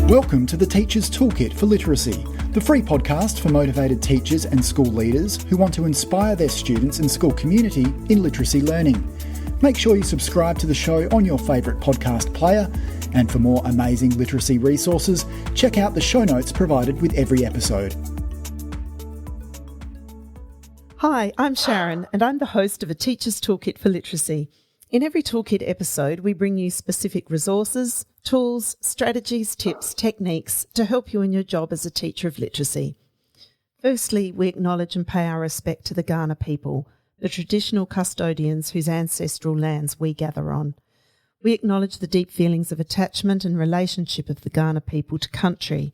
Welcome to the Teacher's Toolkit for Literacy, the free podcast for motivated teachers and school leaders who want to inspire their students and school community in literacy learning. Make sure you subscribe to the show on your favourite podcast player, and for more amazing literacy resources, check out the show notes provided with every episode. Hi, I'm Sharon, and I'm the host of A Teacher's Toolkit for Literacy. In every Toolkit episode, we bring you specific resources, tools, strategies, tips, techniques to help you in your job as a teacher of literacy. Firstly, we acknowledge and pay our respect to the Kaurna people, the traditional custodians whose ancestral lands we gather on. We acknowledge the deep feelings of attachment and relationship of the Kaurna people to country,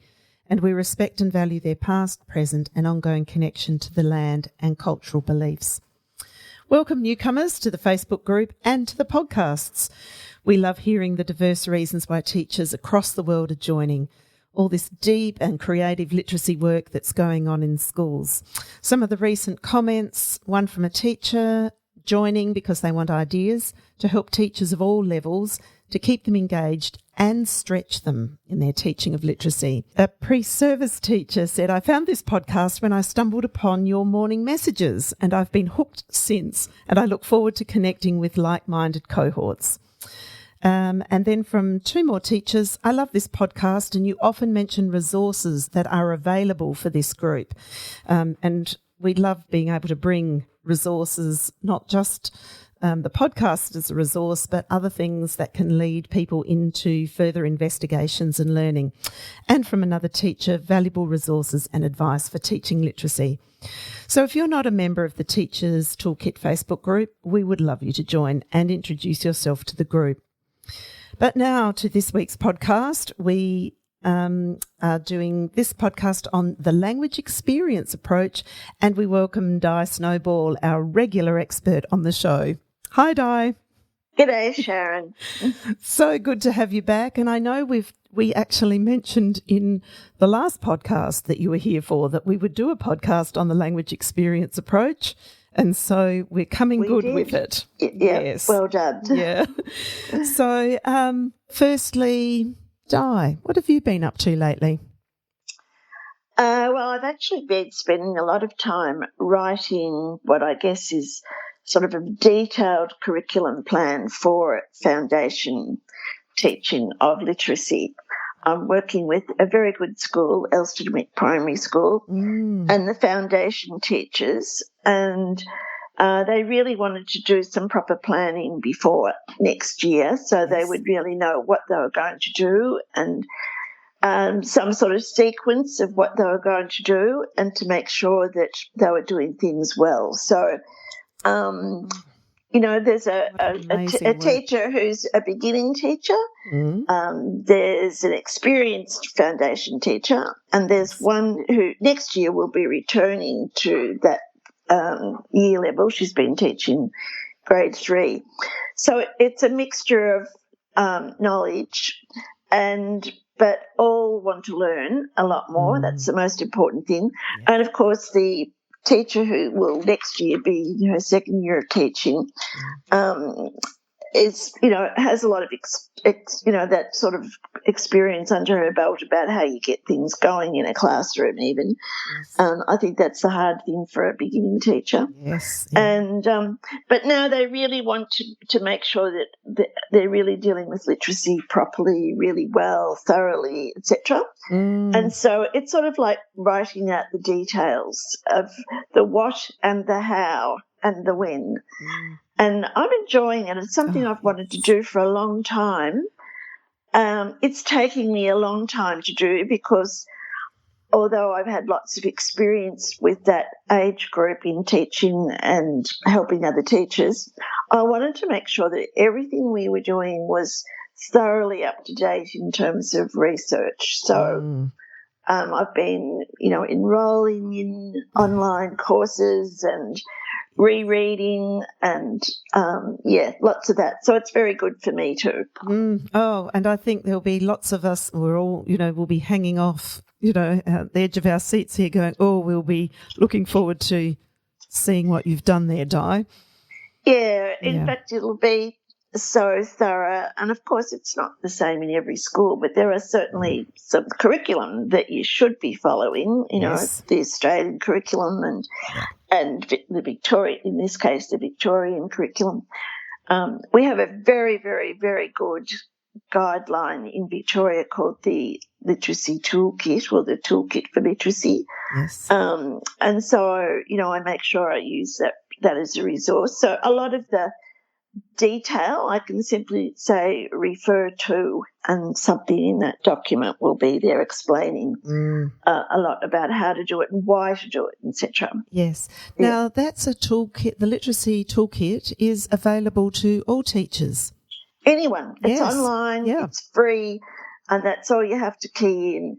and we respect and value their past, present and ongoing connection to the land and cultural beliefs. Welcome newcomers to the Facebook group and to the podcasts. We love hearing the diverse reasons why teachers across the world are joining all this deep and creative literacy work that's going on in schools. Some of the recent comments, one from a teacher joining because they want ideas to help teachers of all levels to keep them engaged and stretch them in their teaching of literacy. A pre-service teacher said, "I found this podcast when I stumbled upon your morning messages and I've been hooked since, and I look forward to connecting with like-minded cohorts." And then from two more teachers, "I love this podcast and you often mention resources that are available for this group." And we love being able to bring resources, not just the podcast as a resource, but other things that can lead people into further investigations and learning. And from another teacher, valuable resources and advice for teaching literacy. So if you're not a member of the Teachers Toolkit Facebook group, we would love you to join and introduce yourself to the group. But now to this week's podcast. We are doing this podcast on the language experience approach, and we welcome Diane Snowball, our regular expert on the show. Hi, Di. G'day, Sharon. So good to have you back. And I know we actually mentioned in the last podcast that you were here for that we would do a podcast on the language experience approach. And so we're coming with it. Yeah, yes. Well done. Yeah. So firstly, Di, what have you been up to lately? Well, I've actually been spending a lot of time writing what I guess is sort of a detailed curriculum plan for foundation teaching of literacy. I'm working with a very good school, Elston Primary School, and the foundation teachers, and they really wanted to do some proper planning before next year, so they would really know what they were going to do and some sort of sequence of what they were going to do, and to make sure that they were doing things well. So, there's a teacher who's a beginning teacher. There's an experienced foundation teacher, and there's one who next year will be returning to that year level. She's been teaching grade 3. So it's a mixture of knowledge, but all want to learn a lot more. That's the most important thing. Yeah. And, of course, the teacher who will next year be her second year of teaching has a lot of that sort of experience under her belt about how you get things going in a classroom even. Yes. I think that's the hard thing for a beginning teacher. Yes. Yeah. And but now they really want to make sure that they're really dealing with literacy properly, really well, thoroughly, etc. And so it's sort of like writing out the details of the what and the how and the when. And I'm enjoying it. It's something I've wanted to do for a long time. It's taking me a long time to do because although I've had lots of experience with that age group in teaching and helping other teachers, I wanted to make sure that everything we were doing was thoroughly up to date in terms of research. So I've been, enrolling in online courses and rereading and, lots of that. So it's very good for me too. And I think there'll be lots of us, we're all, we'll be hanging off, at the edge of our seats here going, we'll be looking forward to seeing what you've done there, Di. Yeah, in fact, it'll be so thorough. And of course, it's not the same in every school, but there are certainly some curriculum that you should be following, Yes. the Australian curriculum and the Victorian, in this case, the Victorian curriculum. We have a very, very, very good guideline in Victoria called the Literacy Toolkit, or the Toolkit for Literacy. Yes. And so, I make sure I use that as a resource. So a lot of the detail I can simply say refer to, and something in that document will be there explaining a lot about how to do it and why to do it, etc. Yes. Now, that's a toolkit. The Literacy Toolkit is available to all teachers. Anyone. It's Yes. online, Yeah. it's free, and that's all you have to key in.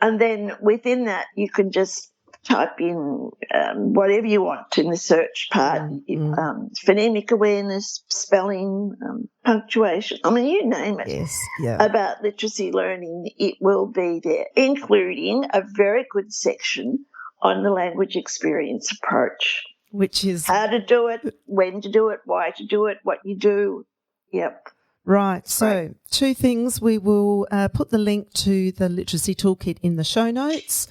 And then within that, you can just type in whatever you want in the search part, phonemic awareness, spelling, punctuation. I mean, you name it. Yes. Yeah. About literacy learning, it will be there, including a very good section on the language experience approach. Which is how to do it, when to do it, why to do it, what you do. Yep. Right. So two things. We will put the link to the Literacy Toolkit in the show notes.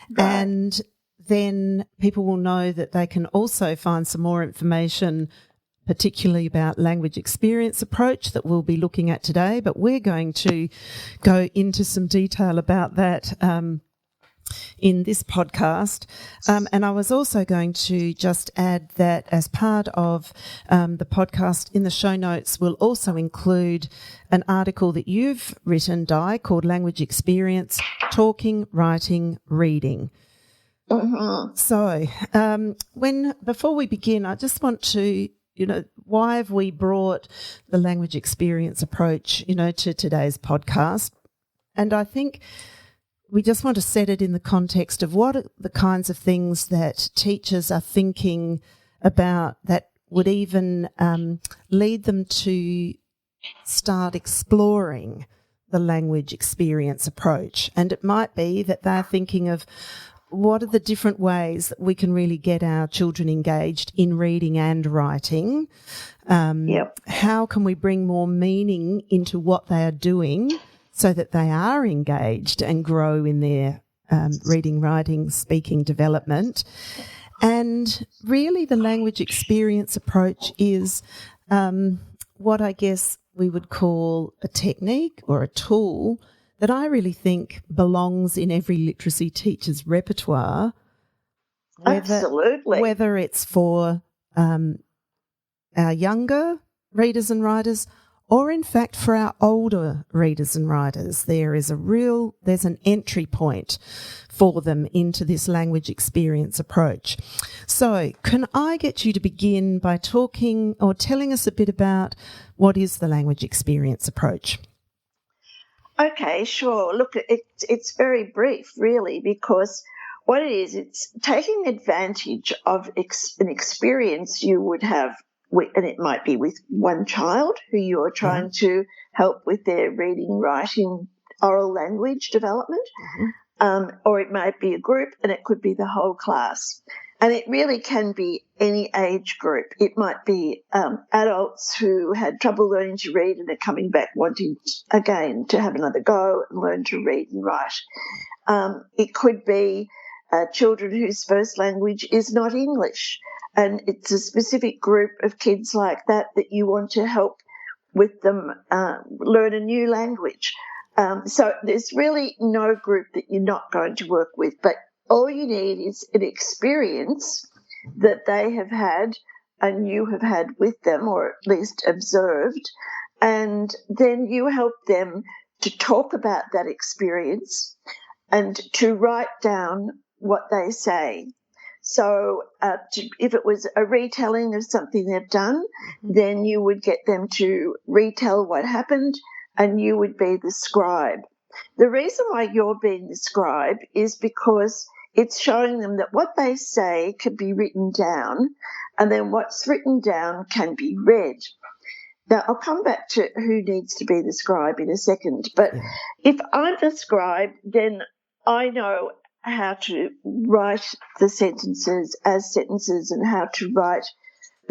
Right. And then people will know that they can also find some more information, particularly about language experience approach that we'll be looking at today. But we're going to go into some detail about that in this podcast. And I was also going to just add that as part of the podcast, in the show notes, we'll also include an article that you've written, Di, called Language Experience, Talking, Writing, Reading. Mm-hmm. So before we begin, I just want to, why have we brought the language experience approach, to today's podcast? And I think we just want to set it in the context of what are the kinds of things that teachers are thinking about that would even lead them to start exploring the language experience approach. And it might be that they're thinking of what are the different ways that we can really get our children engaged in reading and writing? How can we bring more meaning into what they are doing so that they are engaged and grow in their reading, writing, speaking development? And really the language experience approach is what I guess we would call a technique or a tool that I really think belongs in every literacy teacher's repertoire. Absolutely. Whether it's for our younger readers and writers or, in fact, for our older readers and writers, there's an entry point for them into this language experience approach. So can I get you to begin by talking or telling us a bit about what is the language experience approach? Okay, sure. Look, it's very brief, really, because what it is, it's taking advantage of an experience you would have, and it might be with one child who you're trying to help with their reading, writing, oral language development, or it might be a group, and it could be the whole class. And it really can be any age group. It might be adults who had trouble learning to read and are coming back wanting, again, to have another go and learn to read and write. It could be children whose first language is not English, and it's a specific group of kids like that you want to help with them learn a new language. So there's really no group that you're not going to work with, but all you need is an experience that they have had and you have had with them, or at least observed, and then you help them to talk about that experience and to write down what they say. So if it was a retelling of something they've done, then you would get them to retell what happened and you would be the scribe. The reason why you're being the scribe is because it's showing them that what they say can be written down, and then what's written down can be read. Now, I'll come back to who needs to be the scribe in a second, but if I'm the scribe, then I know how to write the sentences as sentences and how to write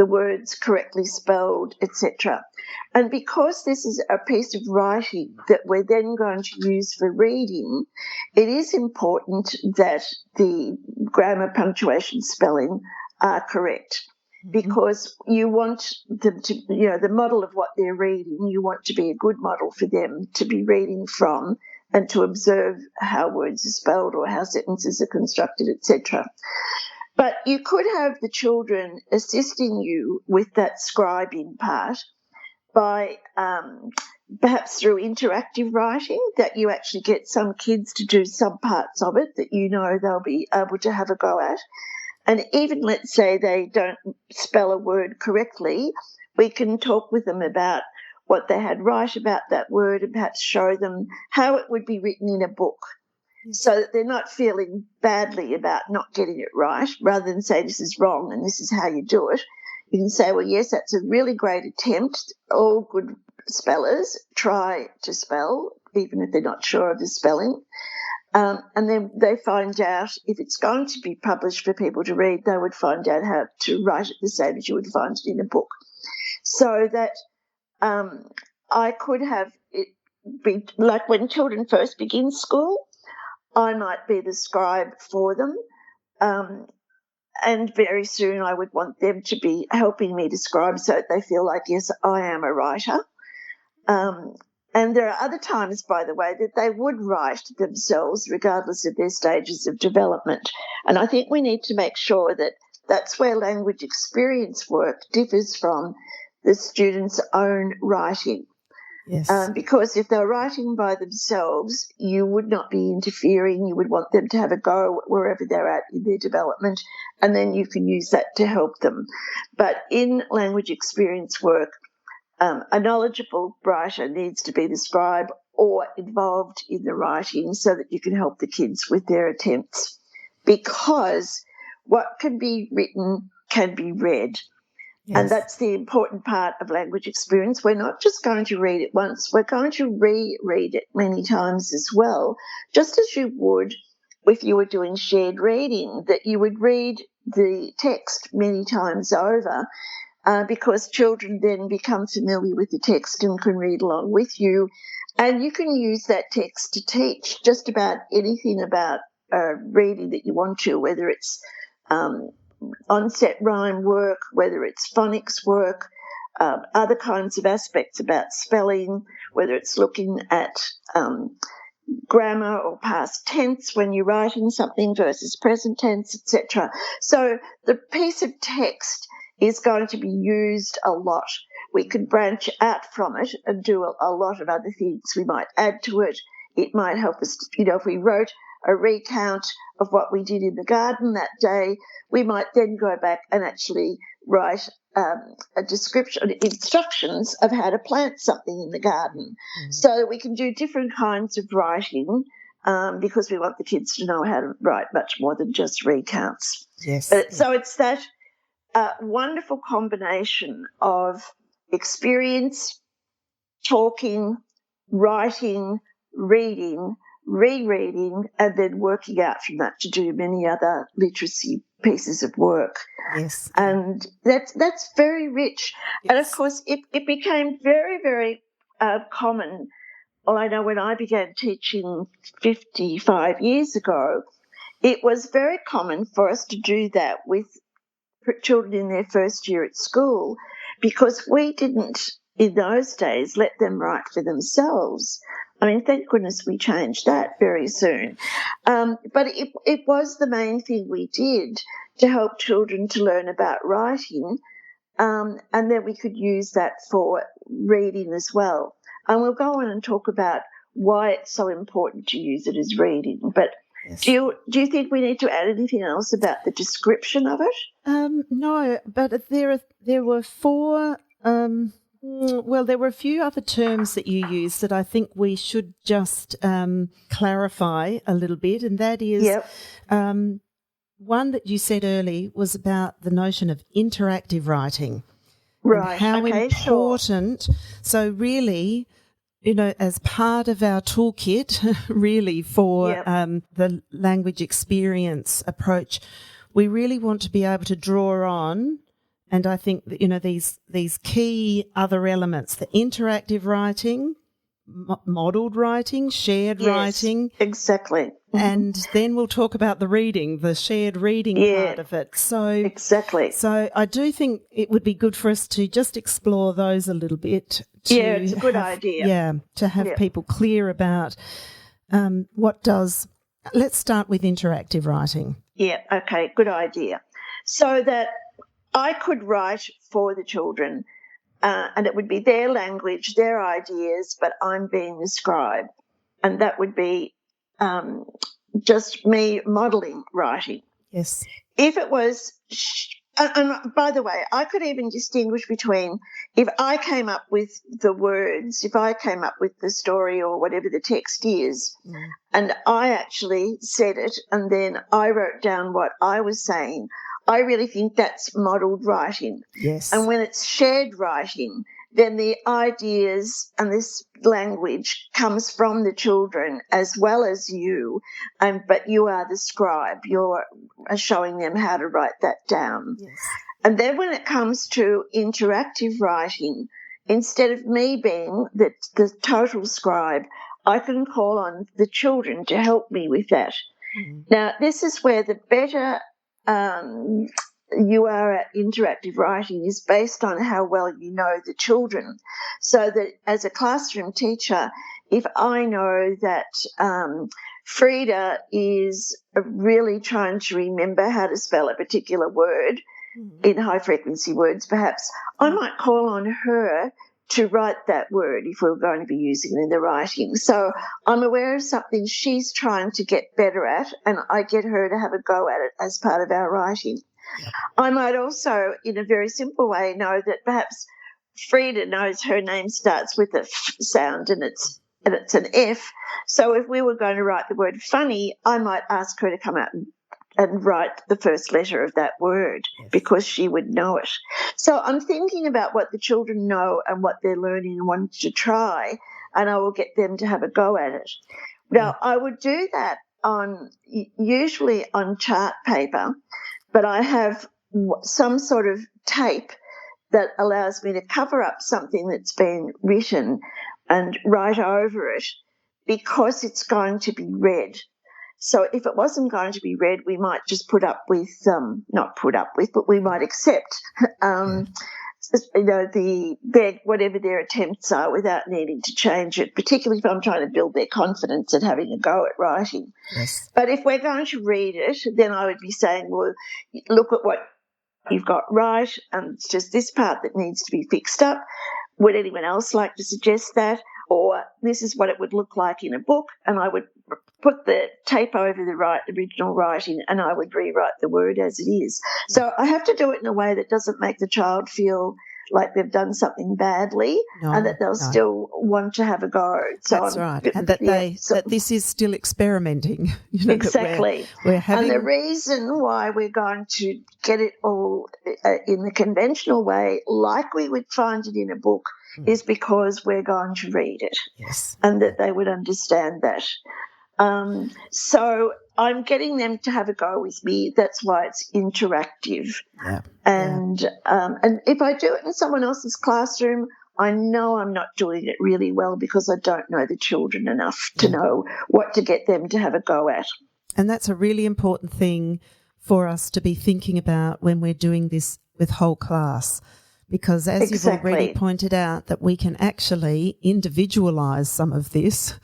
the words correctly spelled, etc. And because this is a piece of writing that we're then going to use for reading, it is important that the grammar, punctuation, spelling are correct. Because you want them to, the model of what they're reading, you want to be a good model for them to be reading from and to observe how words are spelled or how sentences are constructed, etc. But you could have the children assisting you with that scribing part by perhaps through interactive writing, that you actually get some kids to do some parts of it that they'll be able to have a go at. And even let's say they don't spell a word correctly, we can talk with them about what they had right about that word and perhaps show them how it would be written in a book, so that they're not feeling badly about not getting it right, rather than say this is wrong and this is how you do it. You can say, well, yes, that's a really great attempt. All good spellers try to spell, even if they're not sure of the spelling. And then they find out, if it's going to be published for people to read, they would find out how to write it the same as you would find it in a book. So that I could have it be like when children first begin school, I might be the scribe for them. And very soon I would want them to be helping me describe so that they feel like, yes, I am a writer. And there are other times, by the way, that they would write themselves regardless of their stages of development. And I think we need to make sure that that's where language experience work differs from the student's own writing. Yes. Because if they're writing by themselves, you would not be interfering. You would want them to have a go wherever they're at in their development, and then you can use that to help them. But in language experience work, a knowledgeable writer needs to be the scribe or involved in the writing so that you can help the kids with their attempts. Because what can be written can be read. Yes. And that's the important part of language experience. We're not just going to read it once, we're going to reread it many times as well, just as you would if you were doing shared reading, that you would read the text many times over. Because children then become familiar with the text and can read along with you. And you can use that text to teach just about anything about reading that you want to, whether it's onset rhyme work, whether it's phonics work, other kinds of aspects about spelling, whether it's looking at grammar or past tense when you're writing something versus present tense, etc. So the piece of text is going to be used a lot. We could branch out from it and do a lot of other things. We might add to it. It might help us, if we wrote a recount of what we did in the garden that day, we might then go back and actually write a description, instructions of how to plant something in the garden, so that we can do different kinds of writing, because we want the kids to know how to write much more than just recounts. Yes. So it's that wonderful combination of experience, talking, writing, reading, rereading, and then working out from that to do many other literacy pieces of work. Yes. And that's very rich. Yes. And, of course, it became very, very common. Well, I know when I began teaching 55 years ago, it was very common for us to do that with children in their first year at school, because we didn't, in those days, let them write for themselves. I mean, thank goodness we changed that very soon. But it was the main thing we did to help children to learn about writing, and then we could use that for reading as well. And we'll go on and talk about why it's so important to use it as reading. But yes. Do you think we need to add anything else about the description of it? No, but there were four. There were a few other terms that you used that I think we should just clarify a little bit, and that is one that you said early was about the notion of interactive writing. Right. And how important. Sure. So really, as part of our toolkit, really for the language experience approach, we really want to be able to draw on And I think that, these key other elements, the interactive writing, modelled writing, shared writing. Exactly. And then we'll talk about the reading, the shared reading part of it. Exactly. So I do think it would be good for us to just explore those a little bit. It's a good idea. Yeah, to have people clear about let's start with interactive writing. Yeah, okay, good idea. So that I could write for the children and it would be their language, their ideas, but I'm being the scribe. And that would be just me modelling writing. Yes. If it was, and by the way, I could even distinguish between if I came up with the words, if I came up with the story or whatever the text is, and I actually said it and then I wrote down what I was saying, I really think that's modelled writing. Yes. And when it's shared writing, then the ideas and this language comes from the children as well as you, but you are the scribe. You're showing them how to write that down. Yes. And then when it comes to interactive writing, instead of me being the total scribe, I can call on the children to help me with that. Now, this is where the better you are at interactive writing is based on how well you know the children. So that as a classroom teacher, if I know that Frida is really trying to remember how to spell a particular word in high-frequency words, perhaps, I might call on her to write that word if we're going to be using it in the writing. So I'm aware of something she's trying to get better at, and I get her to have a go at it as part of our writing. I might also, in a very simple way, know that perhaps Frida knows her name starts with a F sound and it's an F. So if we were going to write the word funny, I might ask her to come out and write the first letter of that word because she would know it. So I'm thinking about what the children know and what they're learning and want to try, and I will get them to have a go at it. Now, I would do that usually on chart paper, but I have some sort of tape that allows me to cover up something that's been written and write over it because it's going to be read. So if it wasn't going to be read, we might just but we might accept, whatever their attempts are without needing to change it, particularly if I'm trying to build their confidence at having a go at writing. Yes. But if we're going to read it, then I would be saying, well, look at what you've got right, and it's just this part that needs to be fixed up. Would anyone else like to suggest that? Or this is what it would look like in a book, and I would put the tape over the original writing and I would rewrite the word as it is. So I have to do it in a way that doesn't make the child feel like they've done something badly and that they'll still want to have a go. So that's right. And that that this is still experimenting. Exactly. We're having... And the reason why we're going to get it all in the conventional way, like we would find it in a book, is because we're going to read it. Yes. And that they would understand that. So I'm getting them to have a go with me. That's why it's interactive. Yeah. And if I do it in someone else's classroom, I know I'm not doing it really well because I don't know the children enough to know what to get them to have a go at. And that's a really important thing for us to be thinking about when we're doing this with whole class. Because as you've already pointed out, that we can actually individualise some of this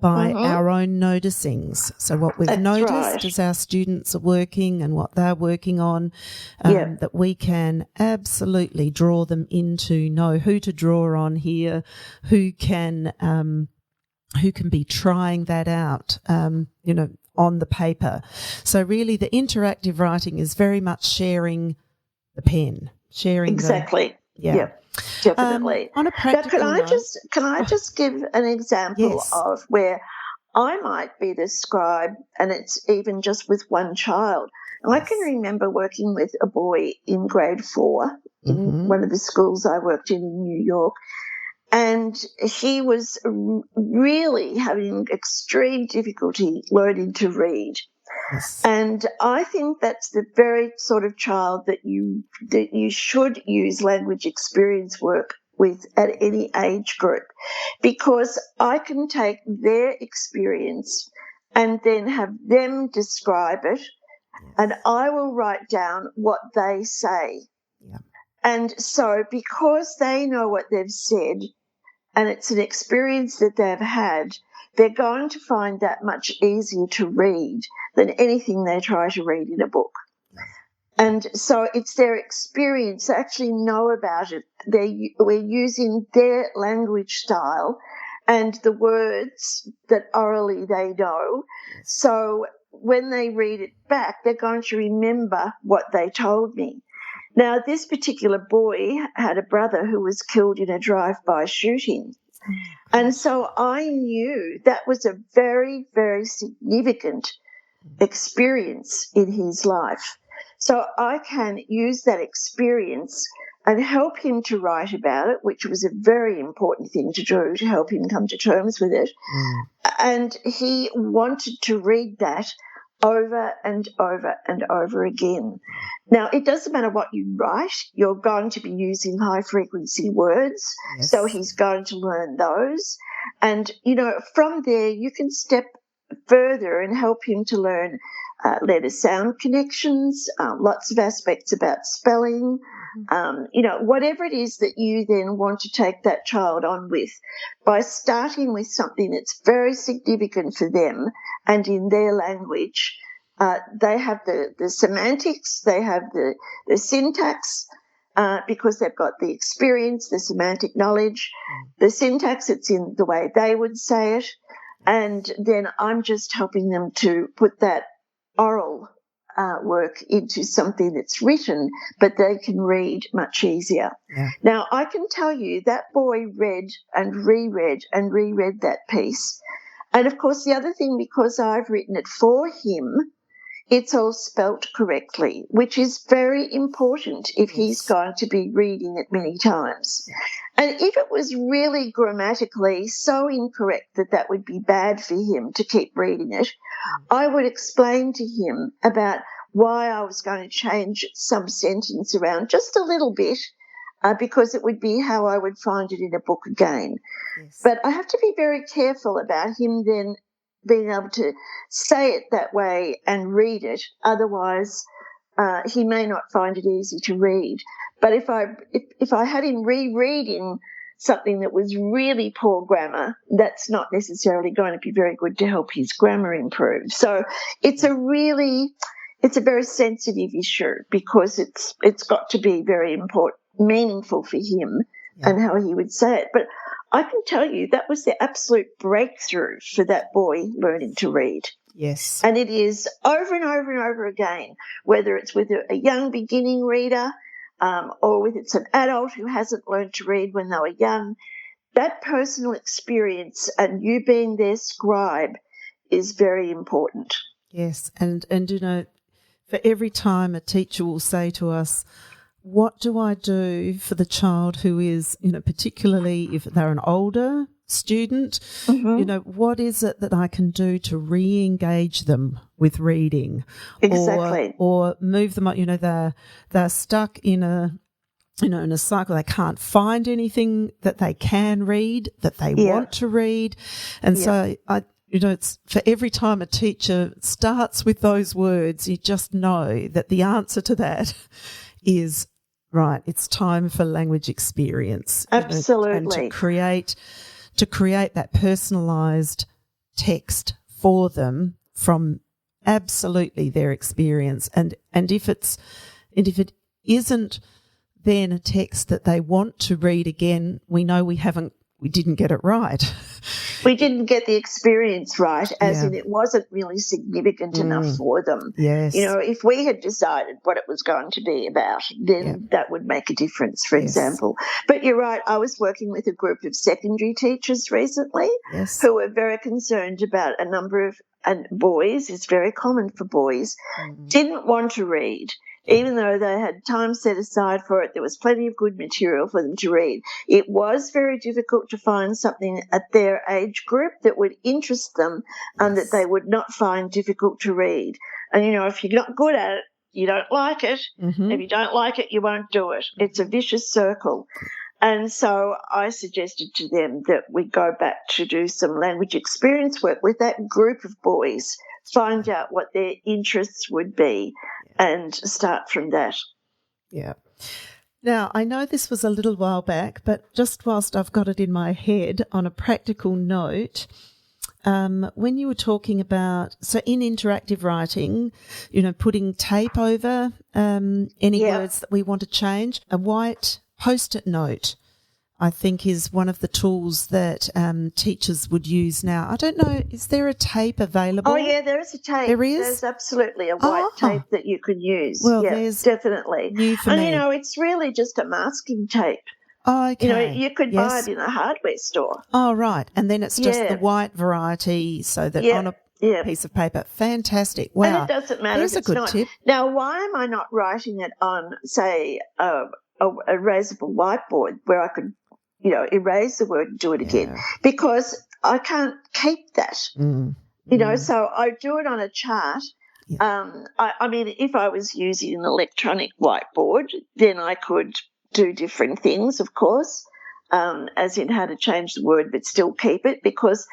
by our own noticings. So what we've noticed as our students are working and what they're working on, that we can absolutely draw them into, know who to draw on here, who can be trying that out, on the paper. So really the interactive writing is very much sharing the pen, sharing Exactly. Yeah. Definitely. On a practical now, can I just give an example of where I might be the scribe and it's even just with one child? I can remember working with a boy in grade 4 in one of the schools I worked in New York, and he was really having extreme difficulty learning to read. Yes. And I think that's the very sort of child that you should use language experience work with at any age group, because I can take their experience and then have them describe it, and I will write down what they say. Yeah. And so because they know what they've said and it's an experience that they've had, they're going to find that much easier to read than anything they try to read in a book. And so it's their experience. They actually know about it. We're using their language style and the words that orally they know. So when they read it back, they're going to remember what they told me. Now, this particular boy had a brother who was killed in a drive-by shooting. And so I knew that was a very, very significant experience in his life. So I can use that experience and help him to write about it, which was a very important thing to do, to help him come to terms with it. And he wanted to read that over and over and over again. Now, it doesn't matter what you write, you're going to be using high-frequency words, so he's going to learn those. And, from there you can step further and help him to learn letter-sound connections, lots of aspects about spelling, whatever it is that you then want to take that child on with, by starting with something that's very significant for them and in their language. They have the semantics, they have the syntax, because they've got the experience, the semantic knowledge, the syntax, it's in the way they would say it, and then I'm just helping them to put that oral work into something that's written, but they can read much easier. Now, I can tell you that boy read and reread and reread that piece. And, of course, the other thing, because I've written it for him, it's all spelt correctly, which is very important if he's going to be reading it many times. And if it was really grammatically so incorrect that that would be bad for him to keep reading it, I would explain to him about why I was going to change some sentence around just a little bit, because it would be how I would find it in a book again. But I have to be very careful about him then being able to say it that way and read it. Otherwise, he may not find it easy to read. But if I had him rereading something that was really poor grammar, that's not necessarily going to be very good to help his grammar improve. So it's a very sensitive issue, because it's got to be very important, meaningful for him and how he would say it. But I can tell you that was the absolute breakthrough for that boy learning to read. Yes. And it is over and over and over again, whether it's with a young beginning reader, or with it's an adult who hasn't learned to read when they were young. That personal experience and you being their scribe is very important. Yes, and for every time a teacher will say to us, what do I do for the child who is, particularly if they're an older student, what is it that I can do to re-engage them with reading? Exactly. Or move them up, they're stuck in a cycle. They can't find anything that they can read, that they want to read. And so it's for every time a teacher starts with those words, you just know that the answer to that is, right, it's time for language experience. Absolutely. And to create that personalised text for them from absolutely their experience. And if it isn't then a text that they want to read again, we know we didn't get it right. We didn't get the experience right, as in it wasn't really significant enough for them. Yes. If we had decided what it was going to be about, then that would make a difference, for example. But you're right, I was working with a group of secondary teachers recently who were very concerned about a number of boys, it's very common for boys, didn't want to read. Even though they had time set aside for it, there was plenty of good material for them to read. It was very difficult to find something at their age group that would interest them and that they would not find difficult to read. And, if you're not good at it, you don't like it. Mm-hmm. If you don't like it, you won't do it. It's a vicious circle. And so I suggested to them that we go back to do some language experience work with that group of boys, find out what their interests would be and start from that. Yeah. Now, I know this was a little while back, but just whilst I've got it in my head on a practical note, when you were talking about, so in interactive writing, putting tape over any words that we want to change, a white Post-it note, I think, is one of the tools that teachers would use now. I don't know, is there a tape available? Oh, yeah, there is a tape. There is? There's absolutely a white tape that you can use. Well, there's definitely. New for me. And, it's really just a masking tape. Oh, okay. You could buy it in a hardware store. Oh, right. And then it's just the white variety so that on a piece of paper. Fantastic. Wow. And it doesn't matter. There's a good tip. Now, why am I not writing it on, say, a erasable whiteboard where I could, erase the word and do it again? Because I can't keep that. So I do it on a chart. I mean, if I was using an electronic whiteboard, then I could do different things, of course, as in how to change the word but still keep it, because,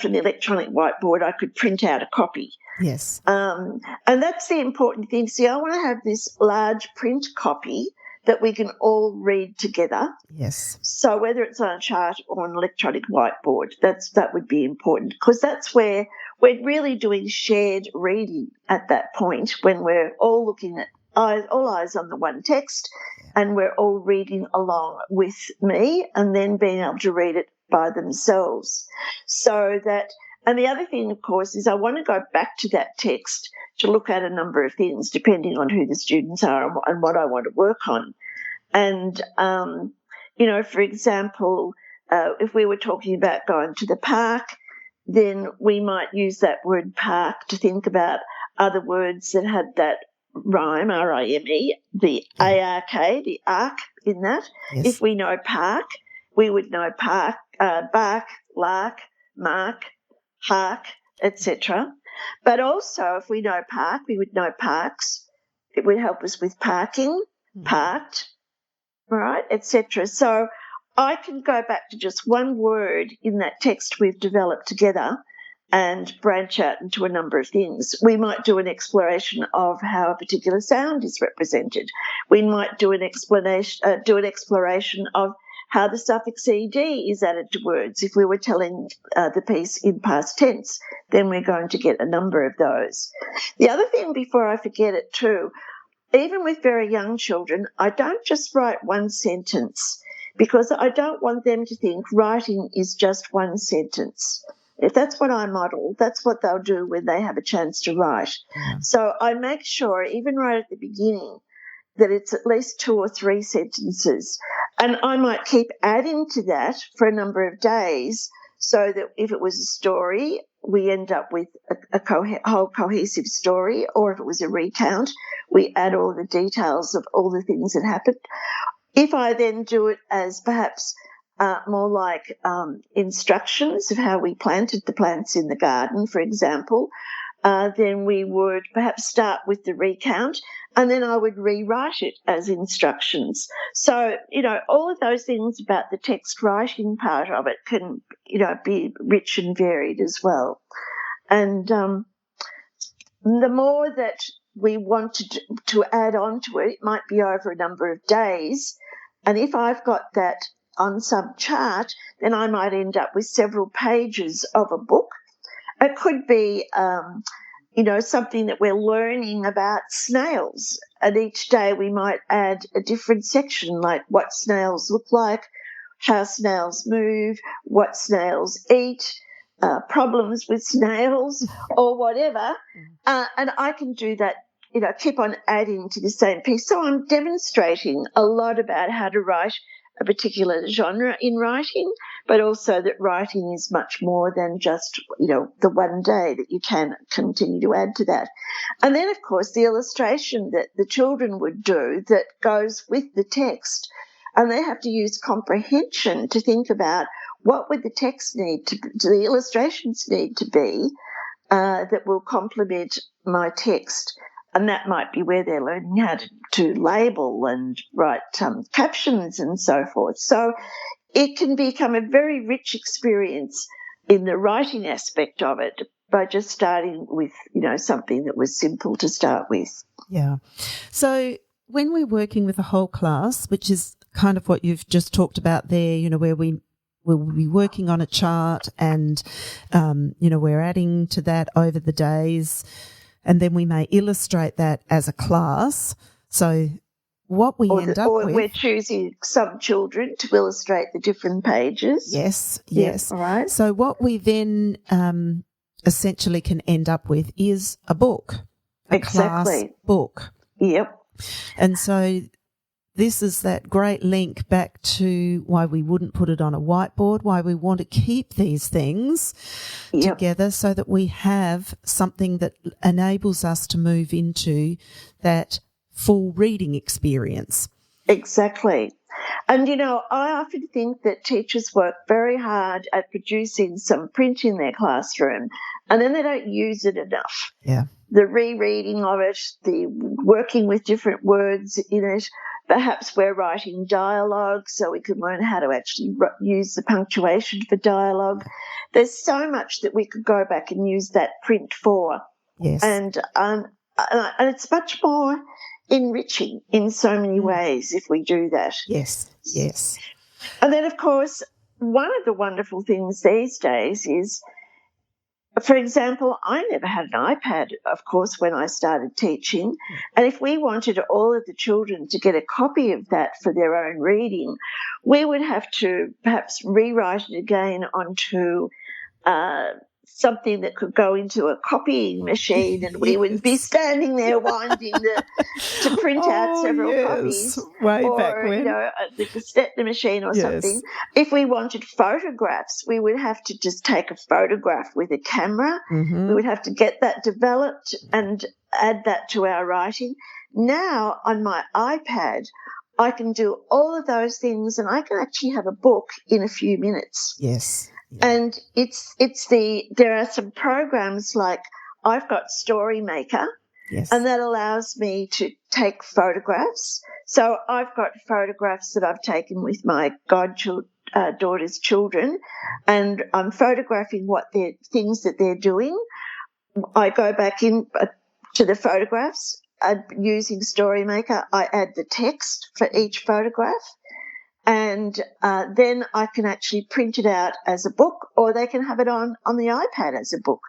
from the electronic whiteboard I could print out a copy. Yes. And that's the important thing. See, I want to have this large print copy that we can all read together. Yes. So whether it's on a chart or an electronic whiteboard, that would be important, because that's where we're really doing shared reading at that point, when we're all looking at all eyes on the one text and we're all reading along with me and then being able to read it by themselves. So that, and the other thing, of course, is I want to go back to that text to look at a number of things depending on who the students are and what I want to work on. And, for example, if we were talking about going to the park, then we might use that word park to think about other words that had that rhyme, R-I-M-E, the A-R-K, the arc in that. Yes. If we know park, we would know park, bark, lark, mark, hark, etc. But also, if we know park, we would know parks. It would help us with parking, parked, right, etc. So I can go back to just one word in that text we've developed together and branch out into a number of things. We might do an exploration of how a particular sound is represented. We might do an exploration of how the suffix ed is added to words. If we were telling the piece in past tense, then we're going to get a number of those. The other thing, before I forget it too, even with very young children, I don't just write one sentence, because I don't want them to think writing is just one sentence. If that's what I model, that's what they'll do when they have a chance to write. Yeah. So I make sure, even right at the beginning, that it's at least 2 or 3 sentences. And I might keep adding to that for a number of days, so that if it was a story, we end up with a whole cohesive story, or if it was a recount, we add all the details of all the things that happened. If I then do it as perhaps more like instructions of how we planted the plants in the garden, for example, then we would perhaps start with the recount, and then I would rewrite it as instructions. So, all of those things about the text writing part of it can, be rich and varied as well. And the more that we want to add on to it, it might be over a number of days. And if I've got that on some chart, then I might end up with several pages of a book. It could be, something that we're learning about snails. And each day we might add a different section, like what snails look like, how snails move, what snails eat, problems with snails or whatever. And I can do that, keep on adding to the same piece. So I'm demonstrating a lot about how to write a particular genre in writing, but also that writing is much more than just, the one day, that you can continue to add to that. And then, of course, the illustration that the children would do that goes with the text, and they have to use comprehension to think about what would the text need to the illustrations need to be that will complement my text. And that might be where they're learning how to label and write captions and so forth. So it can become a very rich experience in the writing aspect of it by just starting with, something that was simple to start with. Yeah. So when we're working with a whole class, which is kind of what you've just talked about there, where we'll be working on a chart and, we're adding to that over the days, and then we may illustrate that as a class. So what we end up with... Or we're choosing some children to illustrate the different pages. Yes. All right. So what we then essentially can end up with is a book, a class book. Yep. And so this is that great link back to why we wouldn't put it on a whiteboard, why we want to keep these things together so that we have something that enables us to move into that full reading experience. Exactly. And, I often think that teachers work very hard at producing some print in their classroom, and then they don't use it enough. Yeah. The rereading of it, the working with different words in it. Perhaps we're writing dialogue so we can learn how to actually use the punctuation for dialogue. There's so much that we could go back and use that print for. Yes. And it's much more enriching in so many ways if we do that. Yes. And then, of course, one of the wonderful things these days is, for example, I never had an iPad, of course, when I started teaching. And if we wanted all of the children to get a copy of that for their own reading, we would have to perhaps rewrite it again onto something that could go into a copying machine, and we would be standing there winding to print out several copies. Way back when. The cassette machine or something. If we wanted photographs, we would have to just take a photograph with a camera. Mm-hmm. We would have to get that developed and add that to our writing. Now, on my iPad, I can do all of those things, and I can actually have a book in a few minutes. Yes. And there are some programs like I've got Story Maker, and that allows me to take photographs. So I've got photographs that I've taken with my daughter's children, and I'm photographing things that they're doing. I go back in to the photographs, using Story Maker. I add the text for each photograph. And then I can actually print it out as a book, or they can have it on the iPad as a book.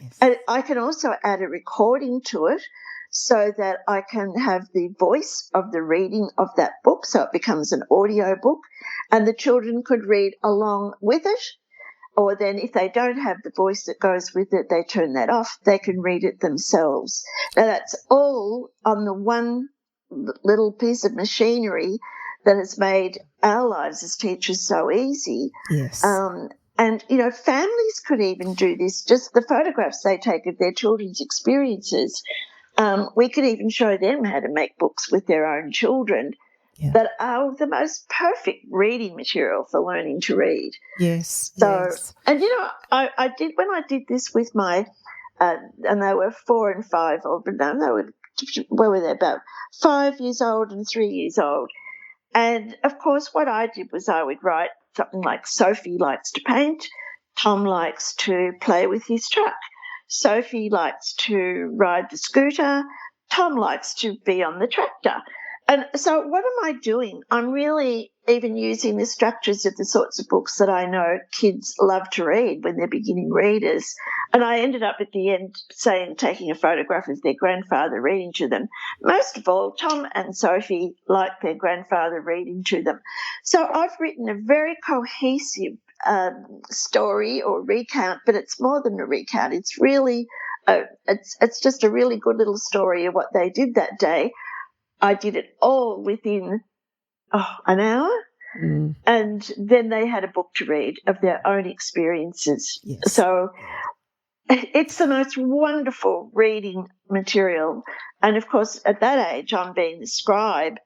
Yes. And I can also add a recording to it so that I can have the voice of the reading of that book, so it becomes an audio book, and the children could read along with it. Or then if they don't have the voice that goes with it, they turn that off. They can read it themselves. Now, that's all on the one little piece of machinery that has made our lives as teachers so easy. Yes. And, families could even do this, just the photographs they take of their children's experiences. We could even show them how to make books with their own children that are the most perfect reading material for learning to read. Yes. So, and, I did, when I did this with my, and they were 4 and 5, where were they, about 5 years old and 3 years old. And, of course, what I did was I would write something like Sophie likes to paint, Tom likes to play with his truck, Sophie likes to ride the scooter, Tom likes to be on the tractor. And so what am I doing? I'm really even using the structures of the sorts of books that I know kids love to read when they're beginning readers. And I ended up at the end taking a photograph of their grandfather reading to them. Most of all, Tom and Sophie like their grandfather reading to them. So I've written a very cohesive story or recount, but it's more than a recount. It's really, it's just a really good little story of what they did that day. I did it all within an hour. And then they had a book to read of their own experiences. Yes. So it's the most wonderful reading material. And, of course, at that age, I'm being the scribe.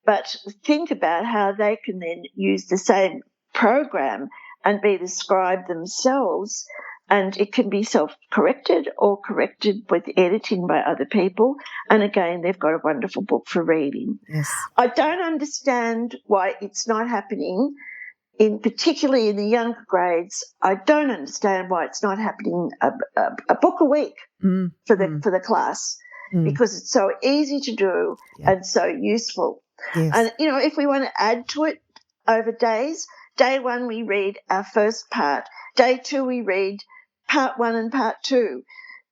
But think about how they can then use the same program and be the scribe themselves. And it can be self-corrected or corrected with editing by other people. And, again, they've got a wonderful book for reading. Yes. I don't understand why it's not happening, particularly in the younger grades. I don't understand why it's not happening a book a week for the class, because it's so easy to do and so useful. Yes. And, if we want to add to it over days, day 1 we read our first part. Day 2 we read part 1 and part 2.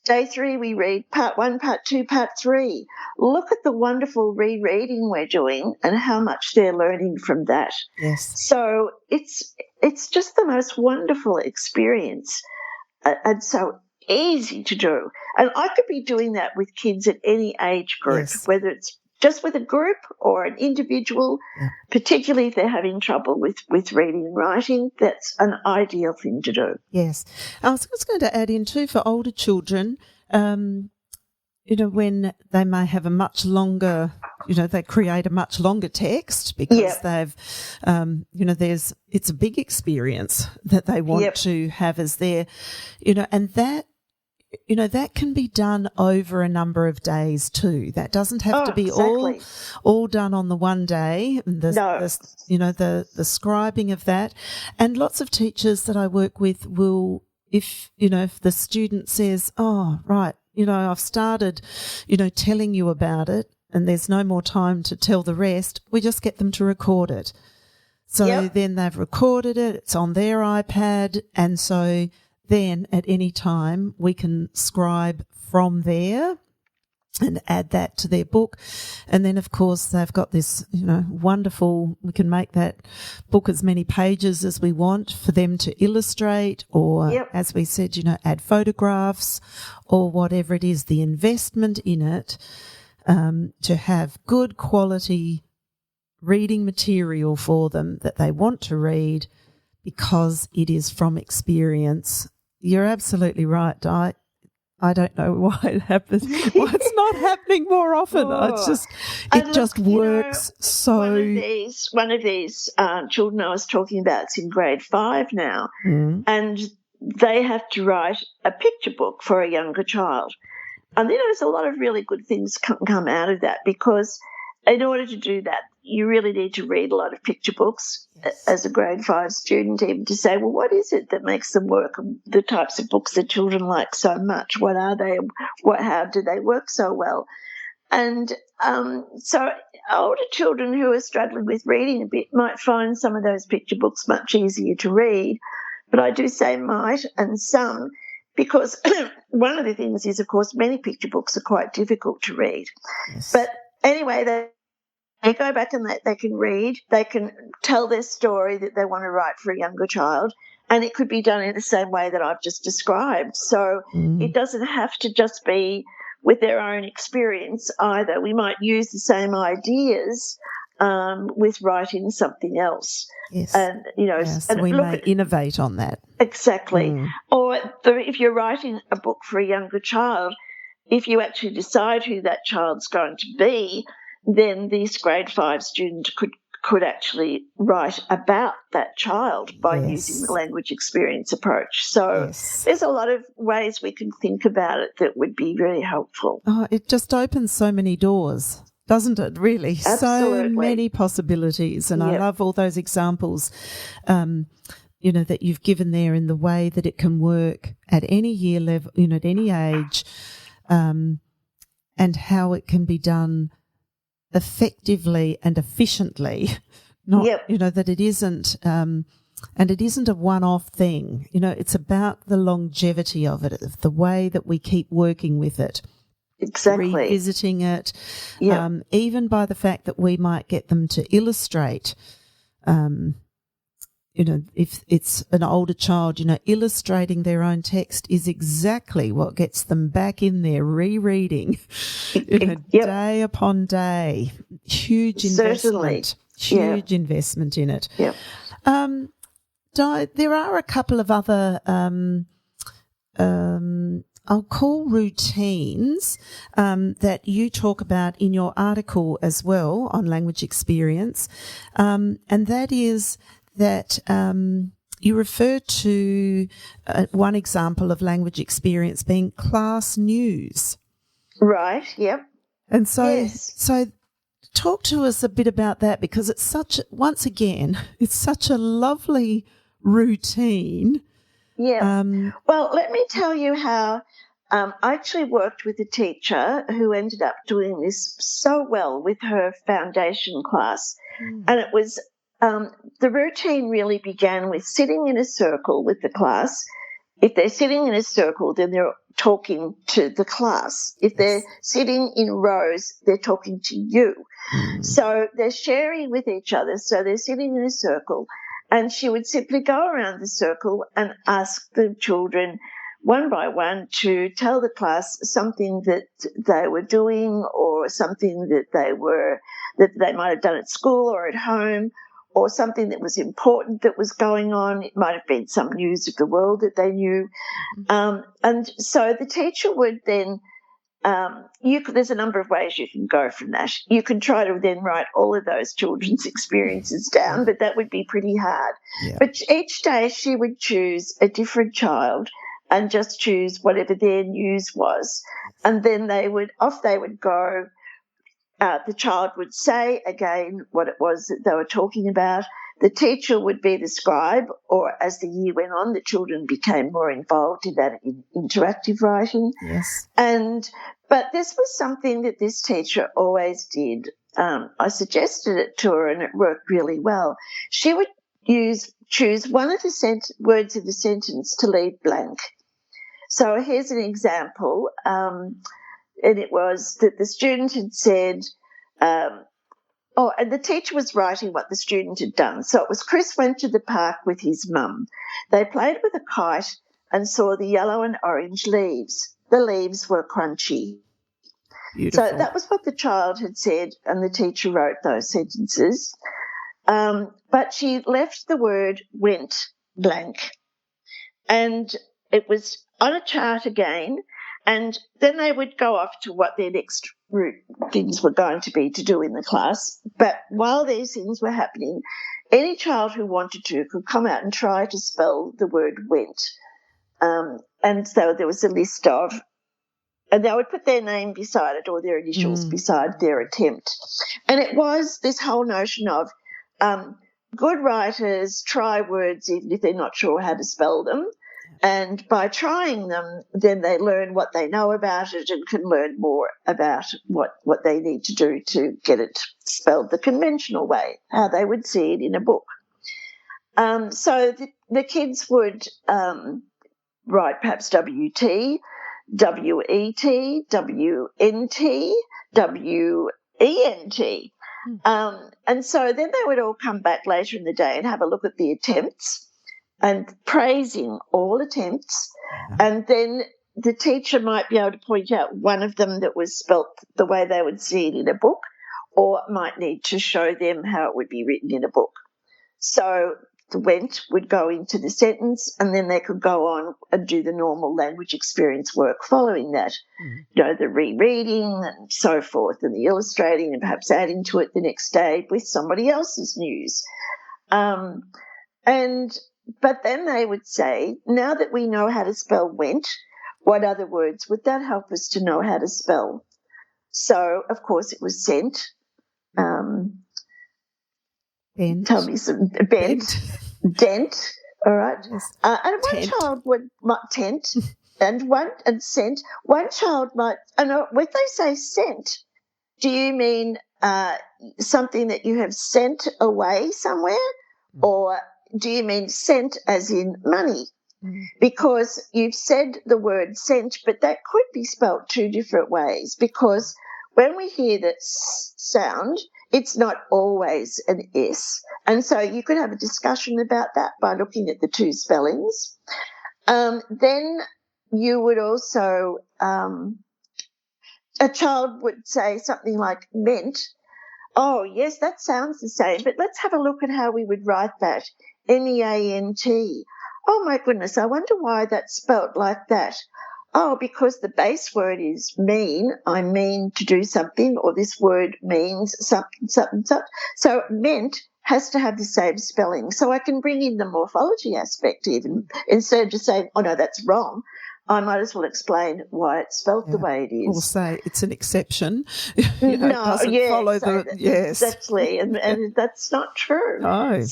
Day 3 we read part 1, part 2, part 3. Look at the wonderful rereading we're doing and how much they're learning from that. Yes. So it's just the most wonderful experience and so easy to do. And I could be doing that with kids at any age group, whether it's just with a group or an individual, particularly if they're having trouble with reading and writing. That's an ideal thing to do. Yes. I was just going to add in too, for older children, when they may have a much longer, they create a much longer text because they've, it's a big experience that they want to have as their, and that, that can be done over a number of days too. That doesn't have to be all done on the one day. The scribing of that. And lots of teachers that I work with will, if the student says, oh, right, I've started, telling you about it and there's no more time to tell the rest, we just get them to record it. So then they've recorded it, it's on their iPad, and so then at any time we can scribe from there and add that to their book. And then, of course, they've got this, wonderful, we can make that book as many pages as we want for them to illustrate or, as we said, add photographs or whatever it is, the investment in it, to have good quality reading material for them that they want to read because it is from experience. You're absolutely right, Di. I don't know why it happens. Why it's not happening more often. It just works so. One of these children I was talking about is in grade 5 now, and they have to write a picture book for a younger child. And there's a lot of really good things come out of that, because in order to do that, you really need to read a lot of picture books as a grade 5 student, even to say, well, what is it that makes them work? The types of books that children like so much, what are they? How do they work so well? And so older children who are struggling with reading a bit might find some of those picture books much easier to read. But I do say might and some, because one of the things is, of course, many picture books are quite difficult to read. Yes. But anyway, they go back and they can read, they can tell their story that they want to write for a younger child, and it could be done in the same way that I've just described. So it doesn't have to just be with their own experience either. We might use the same ideas with writing something else. Yes. And, and we may innovate on that. Exactly. Or if you're writing a book for a younger child, if you actually decide who that child's going to be, then this grade 5 student could actually write about that child by using the language experience approach. So there's a lot of ways we can think about it that would be really helpful. Oh, it just opens so many doors, doesn't it, really? Absolutely. So many possibilities. And I love all those examples, that you've given there in the way that it can work at any year level, at any age, and how it can be done effectively and efficiently, not that it isn't and it isn't a one-off thing. It's about the longevity of it, the way that we keep working with it, revisiting it, even by the fact that we might get them to illustrate. If it's an older child, illustrating their own text is exactly what gets them back in there, rereading, day upon day. Huge investment. Huge investment in it. Yeah. There are a couple of other I'll call routines that you talk about in your article as well on language experience, and that is that you refer to one example of language experience being class news. Right, yep. And so, yes. so talk to us a bit about that, because it's once again, it's such a lovely routine. Yeah. Well, let me tell you how I actually worked with a teacher who ended up doing this so well with her foundation class. And it was the routine really began with sitting in a circle with the class. If they're sitting in a circle, then they're talking to the class. If they're sitting in rows, they're talking to you. So they're sharing with each other. So they're sitting in a circle, and she would simply go around the circle and ask the children one by one to tell the class something that they were doing, or something that they might have done at school or at home, or something that was important that was going on. It might have been some news of the world that they knew. And so the teacher would then, there's a number of ways you can go from that. You can try to then write all of those children's experiences down, but that would be pretty hard. Yeah. But each day she would choose a different child and just choose whatever their news was. And then they would go. The child would say again what it was that they were talking about. The teacher would be the scribe, or as the year went on, the children became more involved in that interactive writing. Yes. But this was something that this teacher always did. I suggested it to her, and it worked really well. She would choose one of the words of the sentence to leave blank. So here's an example. And it was that the student had said, and the teacher was writing what the student had done. So it was, Chris went to the park with his mum. They played with a kite and saw the yellow and orange leaves. The leaves were crunchy. Beautiful. So that was what the child had said, and the teacher wrote those sentences. But she left the word went blank. And it was on a chart again. And then they would go off to what their next things were going to be to do in the class. But while these things were happening, any child who wanted to could come out and try to spell the word went. And so there was a list of, and they would put their name beside it, or their initials beside their attempt. And it was this whole notion of good writers try words even if they're not sure how to spell them. And by trying them, then they learn what they know about it and can learn more about what they need to do to get it spelled the conventional way, how they would see it in a book. So the kids would write perhaps WT, WET, WNT, WENT. And so then they would all come back later in the day and have a look at the attempts, and praising all attempts. And then the teacher might be able to point out one of them that was spelt the way they would see it in a book, or might need to show them how it would be written in a book. So the went would go into the sentence, and then they could go on and do the normal language experience work following that. The rereading and so forth, and the illustrating, and perhaps adding to it the next day with somebody else's news. But then they would say, now that we know how to spell went, what other words would that help us to know how to spell? So, of course, it was sent. Bent. Tell me some bent. Dent. All right. Yes. And one child might tent, and sent. One child might. And when they say sent, do you mean something that you have sent away somewhere, or do you mean sent as in money? Because you've said the word sent, but that could be spelt two different ways, because when we hear that sound, it's not always an S. And so you could have a discussion about that by looking at the two spellings. Then you would also, a child would say something like meant. Oh, yes, that sounds the same, but let's have a look at how we would write that. MEANT. Oh, my goodness, I wonder why that's spelt like that. Oh, because the base word is mean. I mean to do something, or this word means something, something, something. So meant has to have the same spelling. So I can bring in the morphology aspect even. Instead of just saying, oh, no, that's wrong, I might as well explain why it's spelt the way it is. Or say it's an exception. No, it doesn't follow the yes. Exactly, and that's not true. No.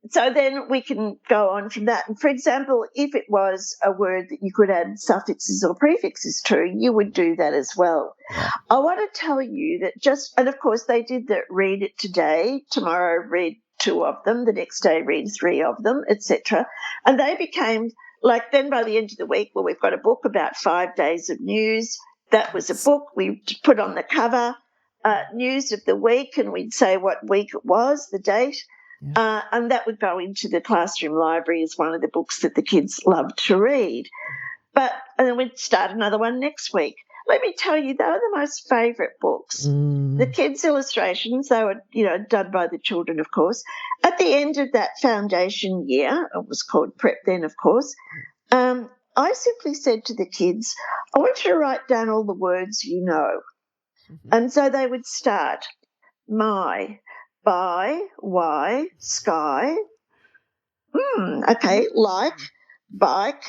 So then we can go on from that. And for example, if it was a word that you could add suffixes or prefixes to, you would do that as well. Yeah. I want to tell you that and of course they did the read it today, tomorrow read 2 of them, the next day read 3 of them, etc. And they became like then by the end of the week, well, we've got a book about 5 days of news. That was a book we put on the cover, news of the week, and we'd say what week it was, the date. Yeah. And that would go into the classroom library as one of the books that the kids loved to read. And then we'd start another one next week. Let me tell you, they were the most favourite books. The kids' illustrations, they were, done by the children, of course. At the end of that foundation year, it was called prep then, of course, I simply said to the kids, I want you to write down all the words you know. Mm-hmm. And so they would start, my, by, why, sky, okay, like, bike,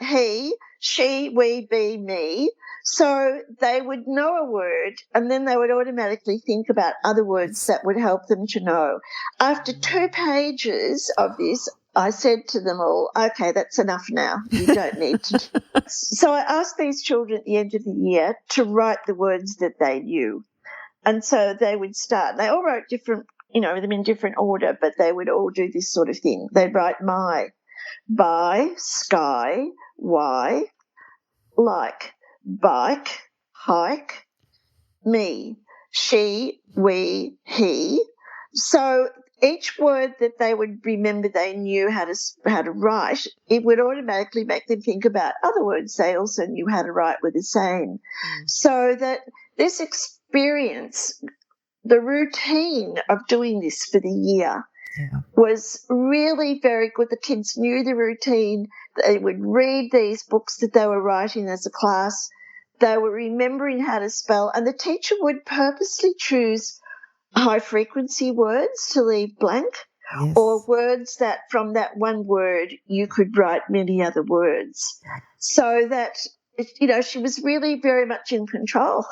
he, she, we, be, me. So they would know a word and then they would automatically think about other words that would help them to know. After 2 pages of this, I said to them all, okay, that's enough now. You don't need to. So I asked these children at the end of the year to write the words that they knew. And so they would start. They all wrote different, them in different order, but they would all do this sort of thing. They'd write my, by, sky, why, like, bike, hike, me, she, we, he. So each word that they would remember they knew how to write, it would automatically make them think about other words they also knew how to write were the same. So that this experience, the routine of doing this for the year, was really very good. The kids knew the routine. They would read these books that they were writing as a class. They were remembering how to spell, and the teacher would purposely choose high-frequency words to leave blank, or words that from that one word you could write many other words, so that she was really very much in control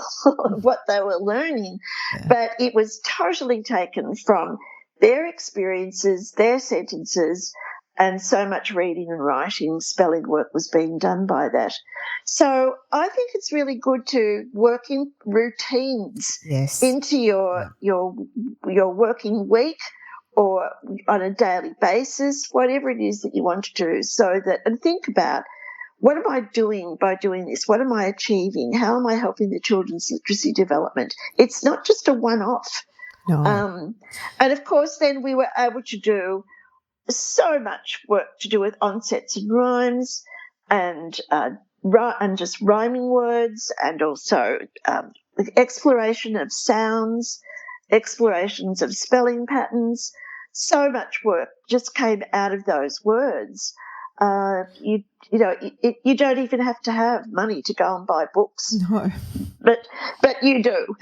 of what they were learning, but it was totally taken from their experiences, their sentences, and so much reading and writing, spelling work was being done by that. So I think it's really good to work in routines into your working week or on a daily basis, whatever it is that you want to do, and think about, what am I doing by doing this? What am I achieving? How am I helping the children's literacy development? It's not just a one-off. No. And, of course, then we were able to do so much work to do with onsets and rhymes and just rhyming words, and also exploration of sounds, explorations of spelling patterns. So much work just came out of those words. You don't even have to have money to go and buy books. No. But you do.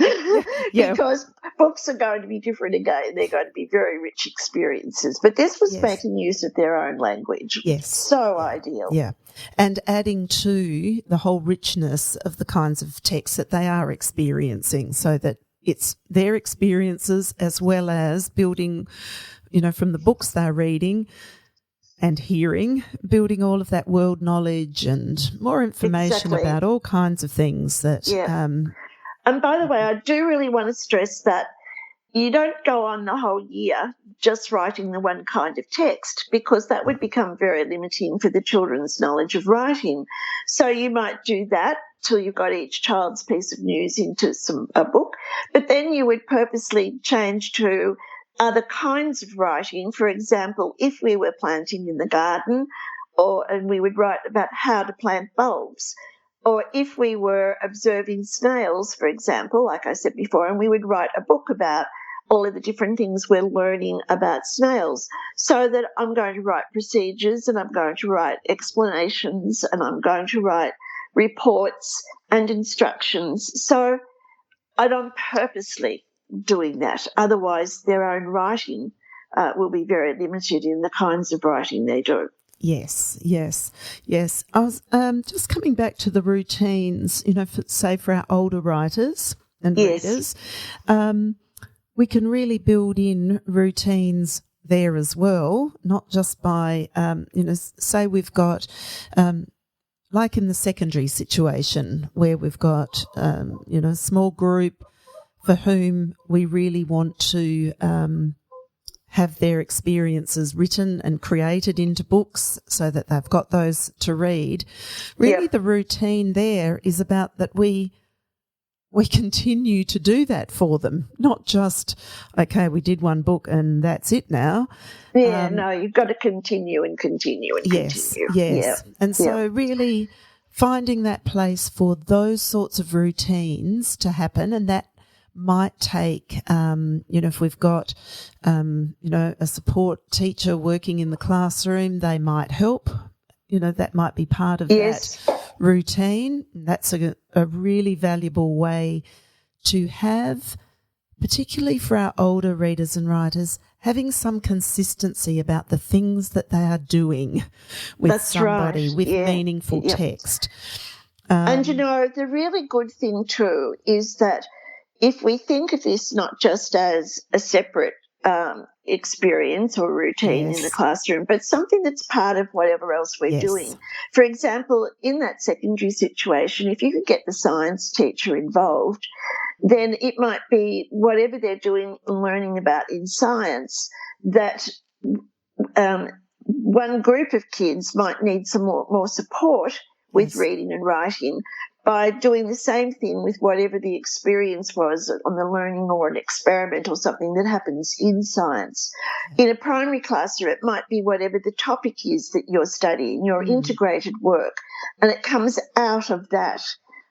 Because books are going to be different again. They're going to be very rich experiences. But this was making use of their own language. Yes. So ideal. Yeah. And adding to the whole richness of the kinds of texts that they are experiencing, so that it's their experiences as well as building, from the books they're reading and hearing, building all of that world knowledge and more information about all kinds of things that. Yeah. And by the way, I do really want to stress that you don't go on the whole year just writing the one kind of text, because that would become very limiting for the children's knowledge of writing. So you might do that till you've got each child's piece of news into a book, but then you would purposely change to other kinds of writing. For example, if we were planting in the garden, and we would write about how to plant bulbs, or if we were observing snails, for example, like I said before, and we would write a book about all of the different things we're learning about snails, so that I'm going to write procedures and I'm going to write explanations and I'm going to write reports and instructions. So I'm purposely doing that. Otherwise, their own writing will be very limited in the kinds of writing they do. Yes. I was just coming back to the routines, for our older writers and readers. We can really build in routines there as well, not just by, say we've got, like in the secondary situation where we've got, a small group for whom we really want to have their experiences written and created into books so that they've got those to read. Really, the routine there is about that we continue to do that for them, not just, okay, we did one book and that's it now. Yeah, no, you've got to continue and continue and continue. Yes. And so really finding that place for those sorts of routines to happen, and that might take, if we've got, a support teacher working in the classroom, they might help. That might be part of that routine. That's a really valuable way to have, particularly for our older readers and writers, having some consistency about the things that they are doing with somebody, with meaningful text. And, the really good thing too is that if we think of this not just as a separate experience or routine in the classroom, but something that's part of whatever else we're doing. For example, in that secondary situation, if you could get the science teacher involved, then it might be whatever they're doing and learning about in science, that one group of kids might need some more support with reading and writing by doing the same thing with whatever the experience was on the learning or an experiment or something that happens in science. In a primary classroom, it might be whatever the topic is that you're studying, your integrated work, and it comes out of that.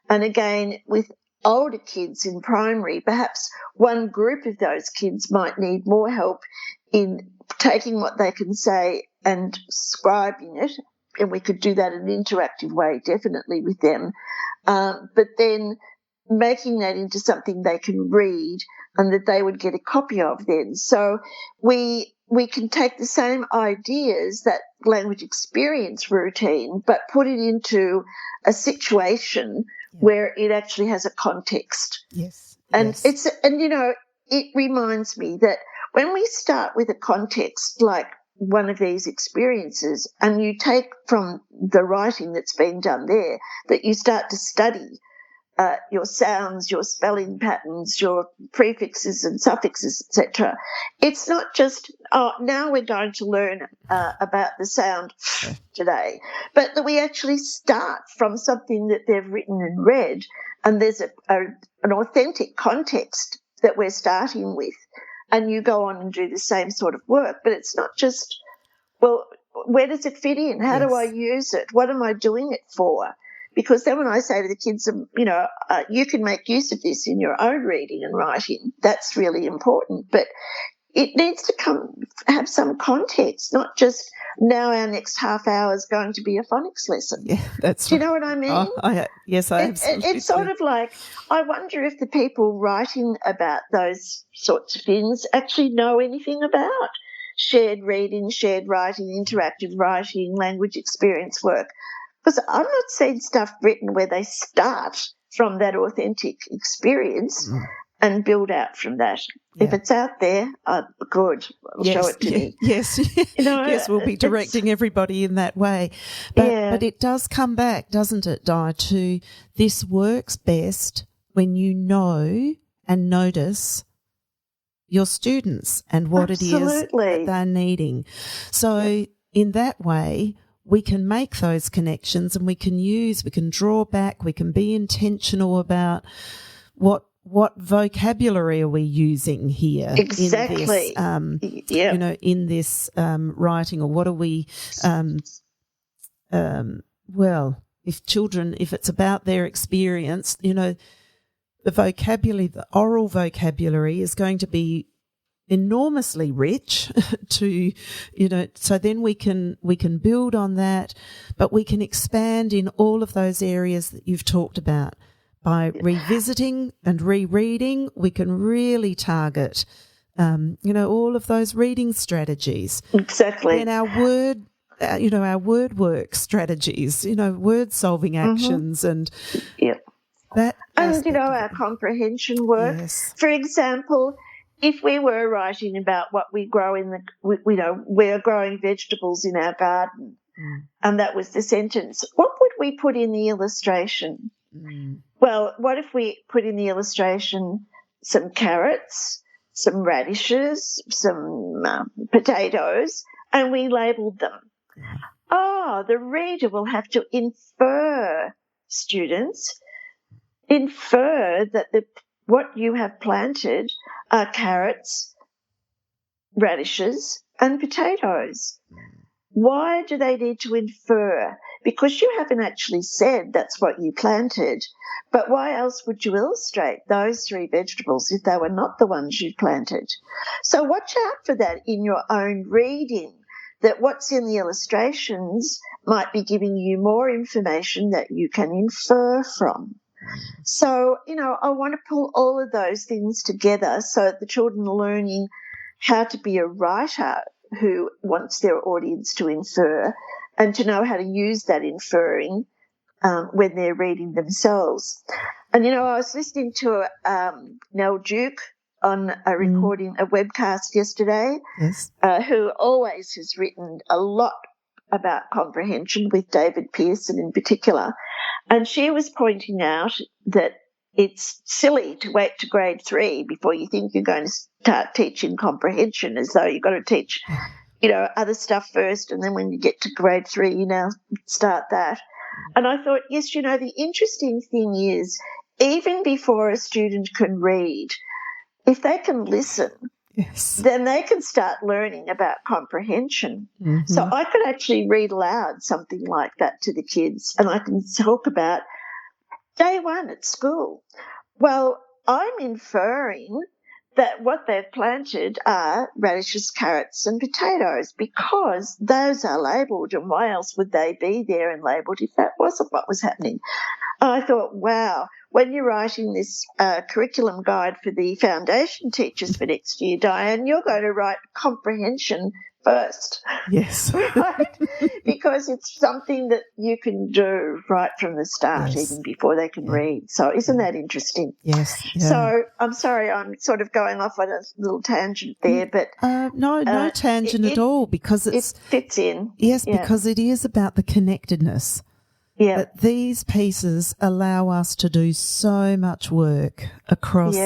And again, with older kids in primary, perhaps one group of those kids might need more help in taking what they can say and scribing it, and we could do that in an interactive way, definitely, with them. But then making that into something they can read and that they would get a copy of then. So we can take the same ideas, that language experience routine, but put it into a situation where it actually has a context. It reminds me that when we start with a context like one of these experiences, and you take from the writing that's been done there, that you start to study your sounds, your spelling patterns, your prefixes and suffixes, etc. It's not just, now we're going to learn about the sound today, but that we actually start from something that they've written and read, and there's an authentic context that we're starting with. And you go on and do the same sort of work. But it's not just, well, where does it fit in? How do I use it? What am I doing it for? Because then when I say to the kids, you can make use of this in your own reading and writing, that's really important. But it needs to have some context, not just now our next half hour is going to be a phonics lesson. Yeah, that's Do you know what I mean? Yes, I absolutely. It's sort of like, I wonder if the people writing about those sorts of things actually know anything about shared reading, shared writing, interactive writing, language experience work. Because I'm not seeing stuff written where they start from that authentic experience and build out from that. Yeah. If it's out there, good. Show it to me. Yes, yes, we'll be directing everybody in that way. But it does come back, doesn't it, Di, to this works best when you know and notice your students and what it is that they're needing. So in that way, we can make those connections and we can draw back, we can be intentional about what vocabulary are we using here exactly in this writing, or what are we if it's about their experience, the vocabulary, the oral vocabulary is going to be enormously rich to, so then we can build on that, but we can expand in all of those areas that you've talked about. By revisiting and rereading, we can really target, all of those reading strategies. Exactly. And our word work strategies, word solving actions and that. And, our comprehension work. Yes. For example, if we were writing about what we grow we're growing vegetables in our garden, and that was the sentence, what would we put in the illustration? Well, what if we put in the illustration some carrots, some radishes, some potatoes, and we labelled them? Oh, the reader will have to infer that what you have planted are carrots, radishes, and potatoes. Why do they need to infer? Because you haven't actually said that's what you planted. But why else would you illustrate those three vegetables if they were not the ones you planted? So watch out for that in your own reading, that what's in the illustrations might be giving you more information that you can infer from. So, I want to pull all of those things together so that the children are learning how to be a writer who wants their audience to infer and to know how to use that inferring when they're reading themselves. And, I was listening to Nell Duke on a recording, a webcast yesterday, who always has written a lot about comprehension, with David Pearson in particular. And she was pointing out that it's silly to wait to grade 3 before you think you're going to start teaching comprehension, as though you've got to teach, other stuff first, and then when you get to grade 3, you now start that. And I thought, yes, the interesting thing is, even before a student can read, if they can listen, then they can start learning about comprehension. So I could actually read aloud something like that to the kids, and I can talk about day 1 at school. Well, I'm inferring that what they've planted are radishes, carrots and potatoes, because those are labelled, and why else would they be there and labelled if that wasn't what was happening? I thought, wow, when you're writing this curriculum guide for the foundation teachers for next year, Diane, you're going to write comprehension first. Yes. Right? Because it's something that you can do right from the start, even before they can read. So isn't that interesting? Yes. Yeah. So I'm sorry, I'm sort of going off on a little tangent there, but no tangent at all, because it fits in. Yes, because it is about the connectedness. Yeah. But these pieces allow us to do so much work across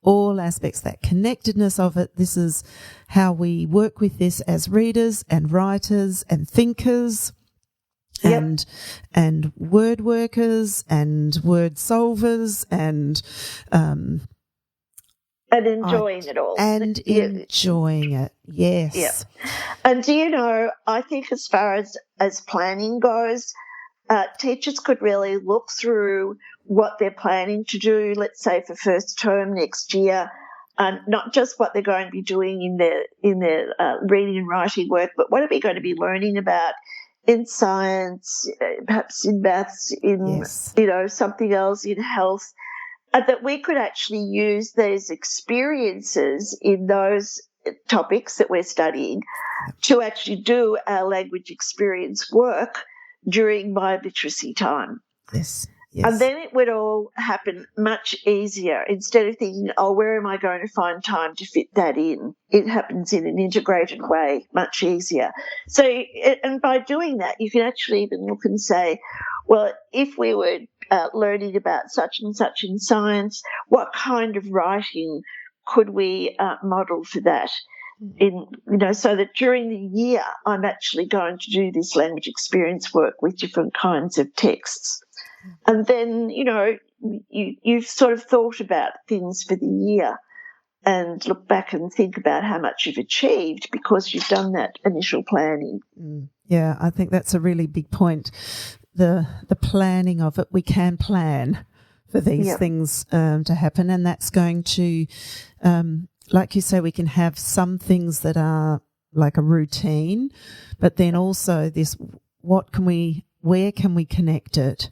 all aspects, that connectedness of it. This is how we work with this as readers and writers and thinkers and word workers and word solvers and enjoying it all. And enjoying it, yes. Yeah. And I think as far as planning goes, teachers could really look through what they're planning to do, let's say for first term next year, and not just what they're going to be doing in their reading and writing work, but what are we going to be learning about in science, perhaps in maths, in something else, in health, that we could actually use those experiences in those topics that we're studying to actually do our language experience work during my literacy time. Yes. And then it would all happen much easier. Instead of thinking, where am I going to find time to fit that in? It happens in an integrated way, much easier. So, and by doing that, you can actually even look and say, well, if we were learning about such and such in science, what kind of writing could we model for that? So that during the year I'm actually going to do this language experience work with different kinds of texts. And then, you've sort of thought about things for the year and look back and think about how much you've achieved because you've done that initial planning. Yeah, I think that's a really big point. the planning of it, we can plan for these things to happen, and that's going to, like you say, we can have some things that are like a routine, but then also this, where can we connect it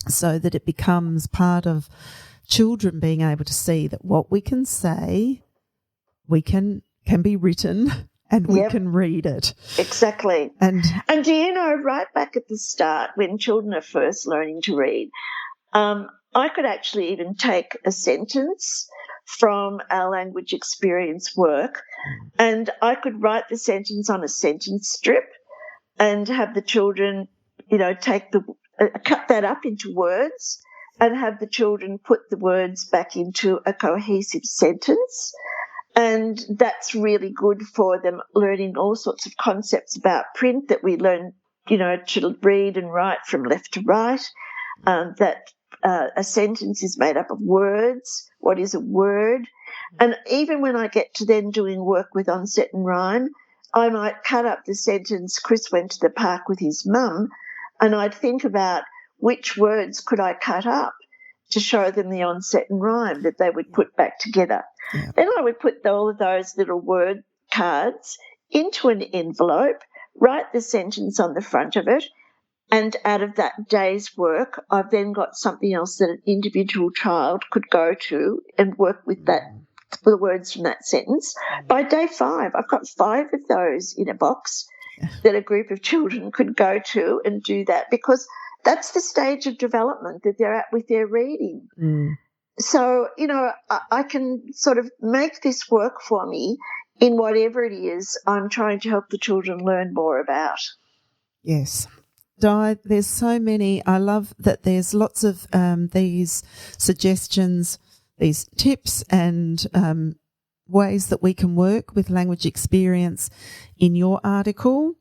so that it becomes part of children being able to see that what we can say, we can be written and we can read it. Exactly. And do you know, right back at the start when children are first learning to read, I could actually even take a sentence from our language experience work and I could write the sentence on a sentence strip and have the children, take cut that up into words and have the children put the words back into a cohesive sentence. And that's really good for them learning all sorts of concepts about print that we learn, to read and write from left to right, that a sentence is made up of words. What is a word? And even when I get to then doing work with onset and rhyme, I might cut up the sentence, Chris went to the park with his mum, and I'd think about which words could I cut up to show them the onset and rhyme that they would put back together. Yeah. Then I would put all of those little word cards into an envelope, write the sentence on the front of it, and out of that day's work, I've then got something else that an individual child could go to and work with the words from that sentence. By day 5, I've got 5 of those in a box that a group of children could go to and do that, because that's the stage of development that they're at with their reading. So, I can sort of make this work for me in whatever it is I'm trying to help the children learn more about. Yes. Di, there's so many. I love that there's lots of these suggestions, these tips and ways that we can work with language experience in your article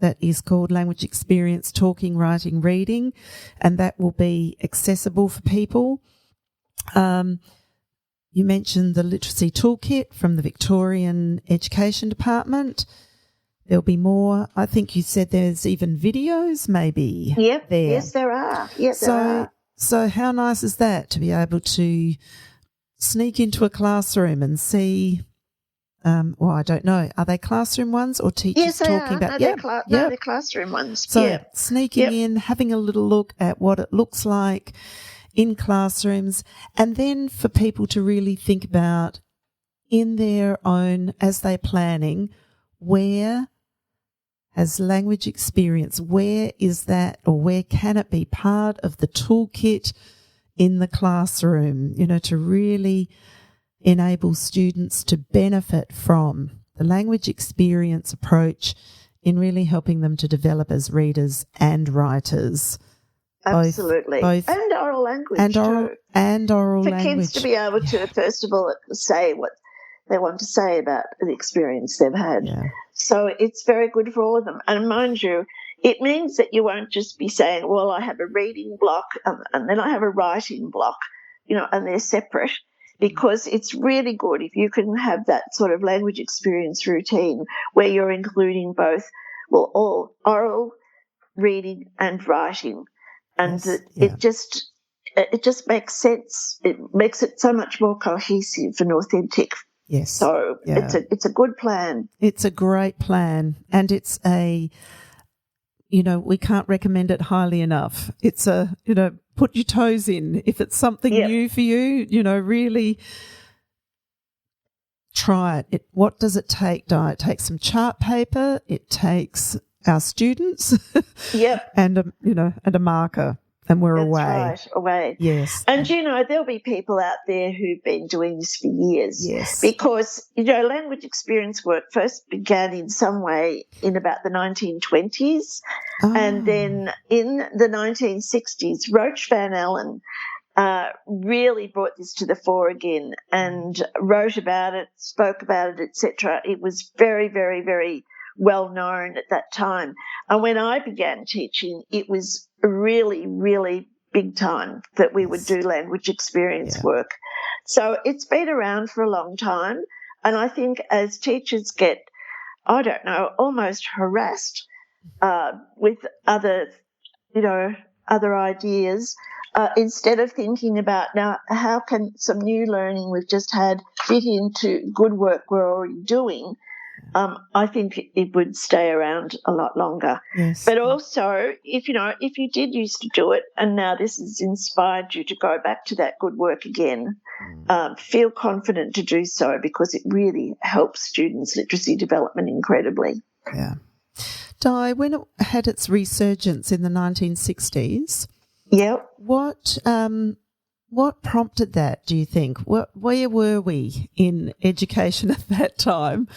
that is called Language Experience Talking, Writing, Reading, and that will be accessible for people. You mentioned the Literacy Toolkit from the Victorian Education Department. There'll be more. I think you said there's even videos maybe. Yep. There. Yes, there are. Yes, there are. So how nice is that to be able to sneak into a classroom and see, I don't know, are they classroom ones or teachers talking about? They're classroom ones. So sneaking in, having a little look at what it looks like in classrooms, and then for people to really think about in their own, as they're planning, where has language experience, where is that, or where can it be part of the toolkit in the classroom, to really enable students to benefit from the language experience approach in really helping them to develop as readers and writers. Absolutely. Both and oral language and too. Oral for language. Kids to be able to, first of all, say what they want to say about the experience they've had. Yeah. So it's very good for all of them. And mind you, it means that you won't just be saying, well, I have a reading block and then I have a writing block, and they're separate, because it's really good if you can have that sort of language experience routine where you're including both, all oral, reading and writing. And it just makes sense. It makes it so much more cohesive and authentic. Yes. So it's a good plan. It's a great plan, and it's we can't recommend it highly enough. It's put your toes in. If it's something new for you, really try it. What does it take, Di? It takes some chart paper. It takes our students. and a marker. And we're away. That's right, away. Yes. And, there'll be people out there who've been doing this for years. Yes. Because, language experience work first began in some way in about the 1920s. Oh. And then in the 1960s, Roach Van Allen really brought this to the fore again and wrote about it, spoke about it, etc. It was very, very, very well known at that time. And when I began teaching, it was really, really big time that we would do language experience work. So it's been around for a long time. And I think as teachers get, almost harassed with other other ideas, instead of thinking about, now, how can some new learning we've just had fit into good work we're already doing, I think it would stay around a lot longer. Yes. But also, if you did used to do it and now this has inspired you to go back to that good work again, feel confident to do so, because it really helps students' literacy development incredibly. Yeah. Di, when it had its resurgence in the 1960s, what prompted that, do you think? Where were we in education at that time?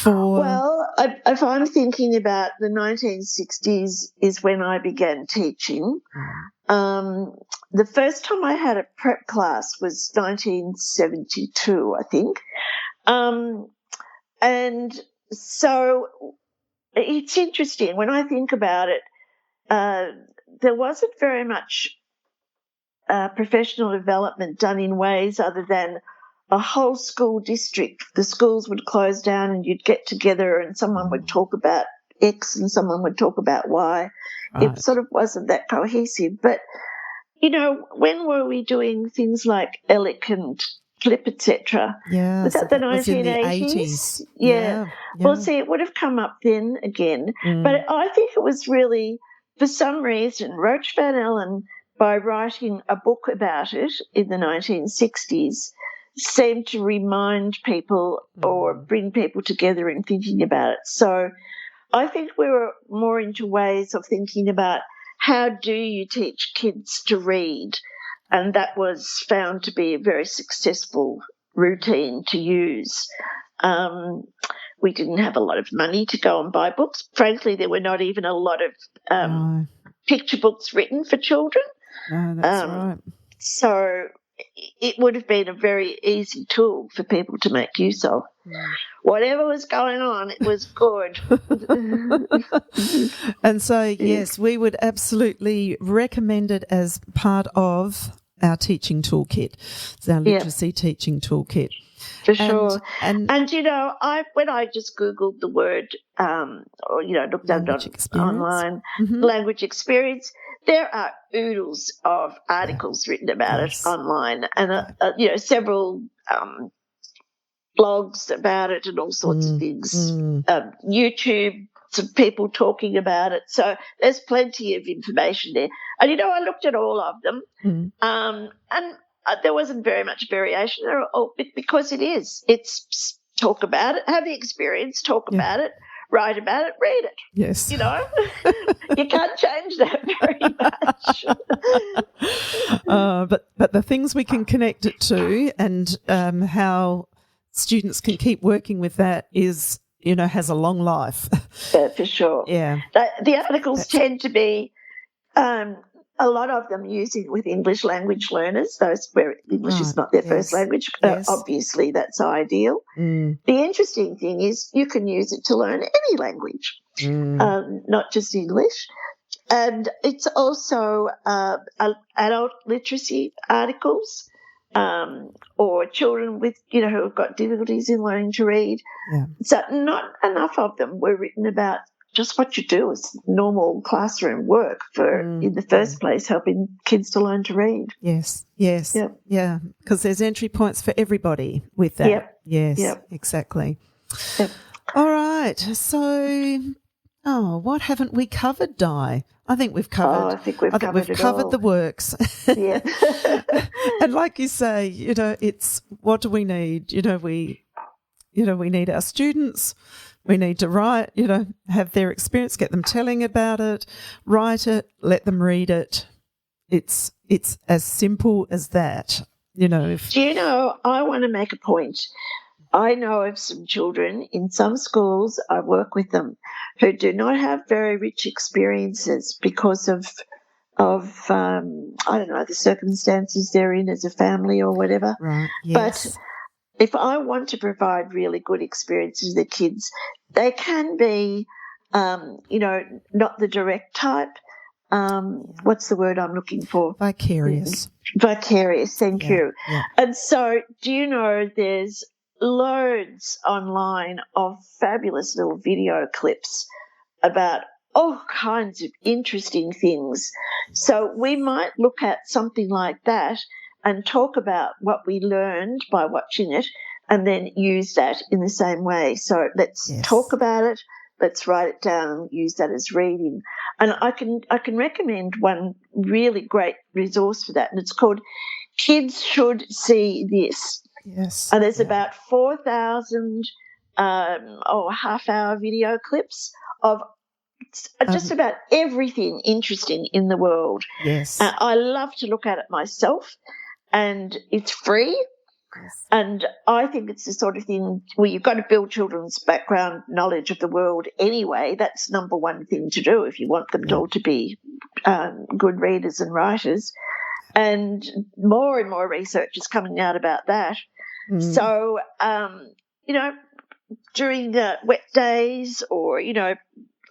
Well, if I'm thinking about the 1960s is when I began teaching. The first time I had a prep class was 1972, I think. And so it's interesting. When I think about it, there wasn't very much professional development done in ways other than a whole school district. The schools would close down and you'd get together and someone would talk about X and someone would talk about Y. Right. It sort of wasn't that cohesive. But, when were we doing things like ELIC and CLIP, etc.? Yeah, was that the 1980s? Yeah. Well, see, it would have come up then again. But I think it was really, for some reason, Roach Van Allen, by writing a book about it in the 1960s, seemed to remind people or bring people together in thinking about it. So I think we were more into ways of thinking about how do you teach kids to read, and that was found to be a very successful routine to use. We didn't have a lot of money to go and buy books. Frankly, there were not even a lot of picture books written for children. No, that's right. So it would have been a very easy tool for people to make use of. Whatever was going on, it was good. And so, yes, we would absolutely recommend it as part of our teaching toolkit. It's our literacy teaching toolkit. For sure. And when I just Googled the word, looked at it online, language experience, there are oodles of articles written about it online, and several blogs about it and all sorts of things. YouTube, some people talking about it. So there's plenty of information there. And I looked at all of them, and there wasn't very much variation there, because it's talk about it, have the experience, talk about it, write about it, read it. Yes. You can't change that very much. But the things we can connect it to and how students can keep working with that is, has a long life. Yeah, for sure. Yeah. The articles tend to be a lot of them using with English language learners, those where English is not their first language. Obviously, that's ideal. The interesting thing is you can use it to learn any language, not just English. And it's also adult literacy articles or children with, who have got difficulties in learning to read. Yeah. So not enough of them were written about just what you do is normal classroom work for, in the first place, helping kids to learn to read. Yes. Yeah, because there's entry points for everybody with that. Yep. Yes, yep. Exactly. Yep. All right. So, what haven't we covered, Di? I think we've covered. I think we've covered the works. Yeah. And like you say, it's what do we need? We need our students. We need to write, have their experience, get them telling about it, write it, let them read it. It's as simple as that, Do I want to make a point. I know of some children in some schools, I work with them, who do not have very rich experiences because of the circumstances they're in as a family or whatever. Right, yes. But if I want to provide really good experiences to the kids, they can be, not the direct type. What's the word I'm looking for? Vicarious. Vicarious, thank you. Yeah. And so there's loads online of fabulous little video clips about all kinds of interesting things. So we might look at something like that and talk about what we learned by watching it and then use that in the same way. So let's talk about it, let's write it down, use that as reading. And I can recommend one really great resource for that, and it's called Kids Should See This. Yes. And there's about 4,000 half-hour video clips of just about everything interesting in the world. Yes. I love to look at it myself, and it's free. Yes. And I think it's the sort of thing where you've got to build children's background knowledge of the world anyway. That's number one thing to do if you want them all to be good readers and writers. And more research is coming out about that. So, during the wet days or,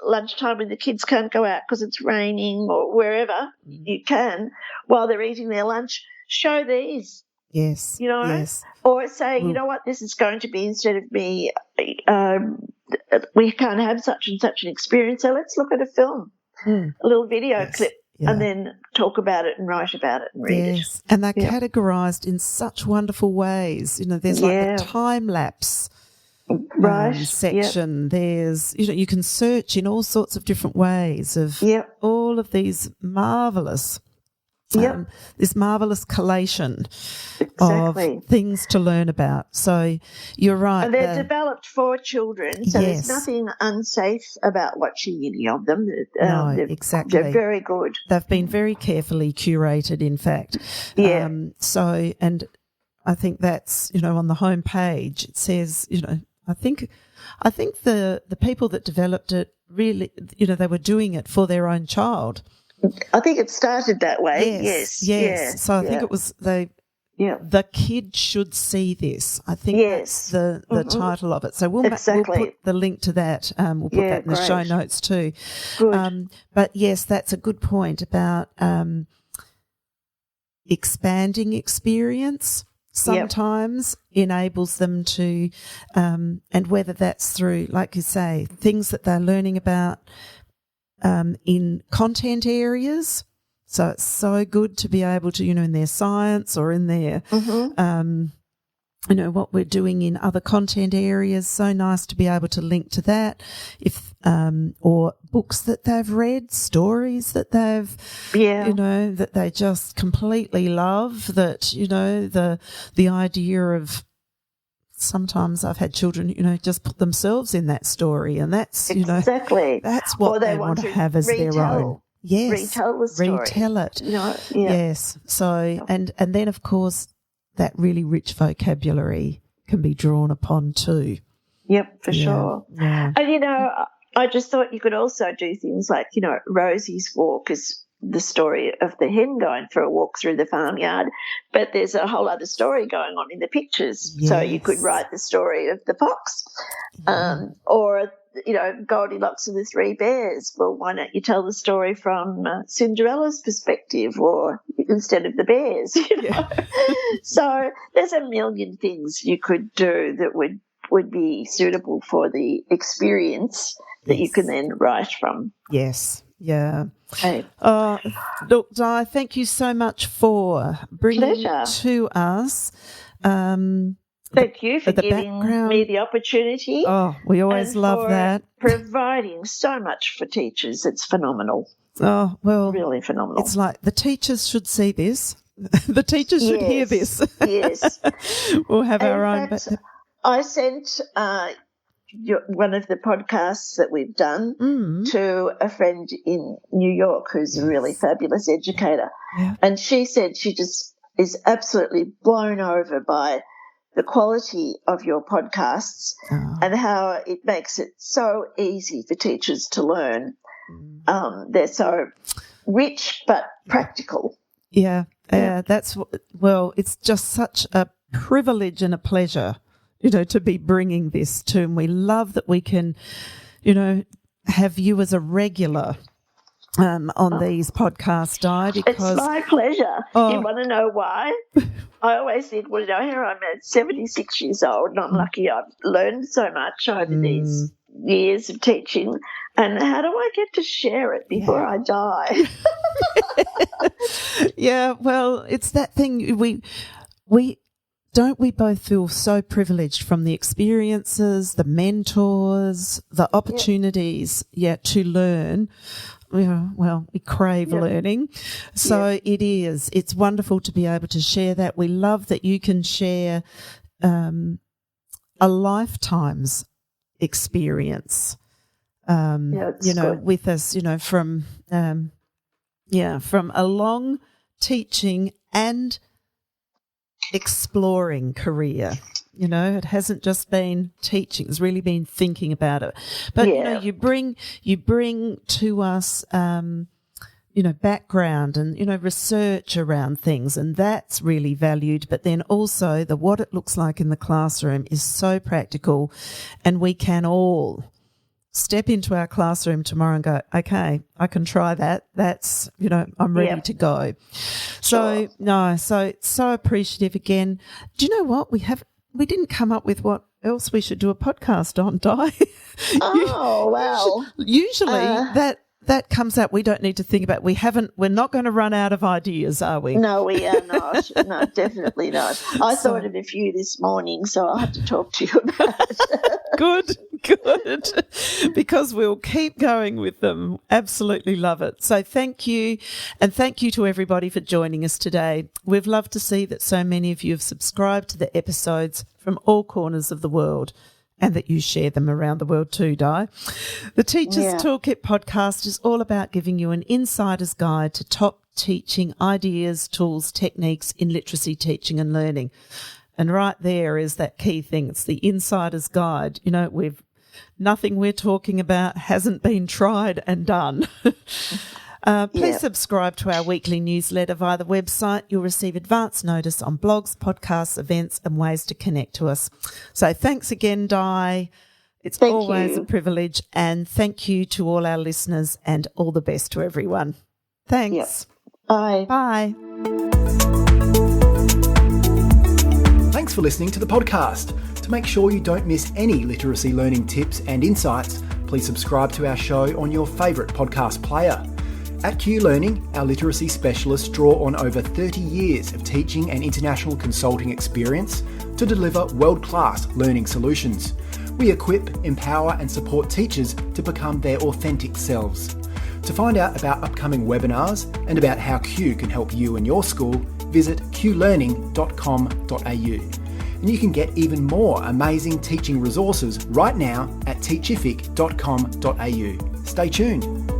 lunchtime when the kids can't go out because it's raining or wherever you can, while they're eating their lunch, show these. Yes. Yes. Or say, you know what, this is going to be, instead of me, we can't have such and such an experience, so let's look at a film, a little video clip, and then talk about it and write about it and read it. And they're categorised in such wonderful ways. There's like the time lapse section. There's, you can search in all sorts of different ways of all of these marvellous this marvellous collation of things to learn about. So you're right. And they're developed for children, so there's nothing unsafe about watching any of them. No, exactly. They're very good. They've been very carefully curated, in fact. So, and I think that's, on the home page, it says, I think the people that developed it really, they were doing it for their own child. I think it started that way. Yes. So I think it was the kid should see this. I think that's the title of it. So we'll put the link to that. We'll put that in the show notes too. Good. But yes, that's a good point about expanding experience. Sometimes enables them to, and whether that's through, like you say, things that they're learning about in content areas. So it's so good to be able to, in their science or in their, what we're doing in other content areas. So nice to be able to link to that. If, or books that they've read, stories that they've, that they just completely love, that, the idea of, sometimes I've had children, just put themselves in that story, and that's, that's what they want to have as their own. Yes. Retell the story. Retell it. Yes. So, and then, of course, that really rich vocabulary can be drawn upon too. Yep, for sure. Yeah. And, I just thought you could also do things like, Rosie's Walk is the story of the hen going for a walk through the farmyard, but there's a whole other story going on in the pictures. Yes. So you could write the story of the fox, or Goldilocks and the Three Bears. Well, why don't you tell the story from Cinderella's perspective, or instead of the bears? So there's a million things you could do that would be suitable for the experience that you can then write from. Yes. Yeah. Okay. Look, Di, thank you so much for bringing to us. Thank you for giving me the opportunity. Oh, we always love that. Providing so much for teachers. It's phenomenal. Oh, well. Really phenomenal. It's like the teachers should see this. The teachers should hear this. Yes. We'll have our own. I sent one of the podcasts that we've done to a friend in New York who's a really fabulous educator. Yeah. And she said she just is absolutely blown over by the quality of your podcasts and how it makes it so easy for teachers to learn. They're so rich but practical. Yeah. It's just such a privilege and a pleasure, to be bringing this to, and we love that we can, have you as a regular on these podcasts, Di, because it's my pleasure. You want to know why? I always think, here I'm at 76 years old, and I'm lucky I've learned so much over these years of teaching, and how do I get to share it before I die? Yeah, well, it's that thing. We both feel so privileged from the experiences, the mentors, the opportunities, to learn. Well, we crave learning. So it's wonderful to be able to share that. We love that you can share a lifetime's experience, good. with us, from a long teaching and exploring career. It hasn't just been teaching; it's really been thinking about it. But you bring to us, background and research around things, and that's really valued. But then also what it looks like in the classroom is so practical, and we can all step into our classroom tomorrow and go, okay, I can try that. That's, I'm ready to go. So, so appreciative again. Do you know what? We didn't come up with what else we should do a podcast on, Di. Oh, wow. Usually that comes out. We don't need to think about. We're not going to run out of ideas, are we? No, we are not. No, definitely not. I thought of a few this morning, so I'll have to talk to you about it. Good. Because we'll keep going with them. Absolutely love it. So thank you. And thank you to everybody for joining us today. We've loved to see that so many of you have subscribed to the episodes from all corners of the world, and that you share them around the world too, Di. The Teachers Toolkit podcast is all about giving you an insider's guide to top teaching ideas, tools, techniques in literacy teaching and learning. And right there is that key thing. It's the insider's guide. Nothing we're talking about hasn't been tried and done. Please subscribe to our weekly newsletter via the website. You'll receive advance notice on blogs, podcasts, events, and ways to connect to us. So thanks again, Di. It's always a privilege. And thank you to all our listeners, and all the best to everyone. Thanks. Yep. Bye. Bye. Thanks for listening to the podcast. To make sure you don't miss any literacy learning tips and insights, please subscribe to our show on your favourite podcast player. At Q Learning, our literacy specialists draw on over 30 years of teaching and international consulting experience to deliver world-class learning solutions. We equip, empower and support teachers to become their authentic selves. To find out about upcoming webinars and about how Q can help you and your school, visit qlearning.com.au. And you can get even more amazing teaching resources right now at teachific.com.au. Stay tuned.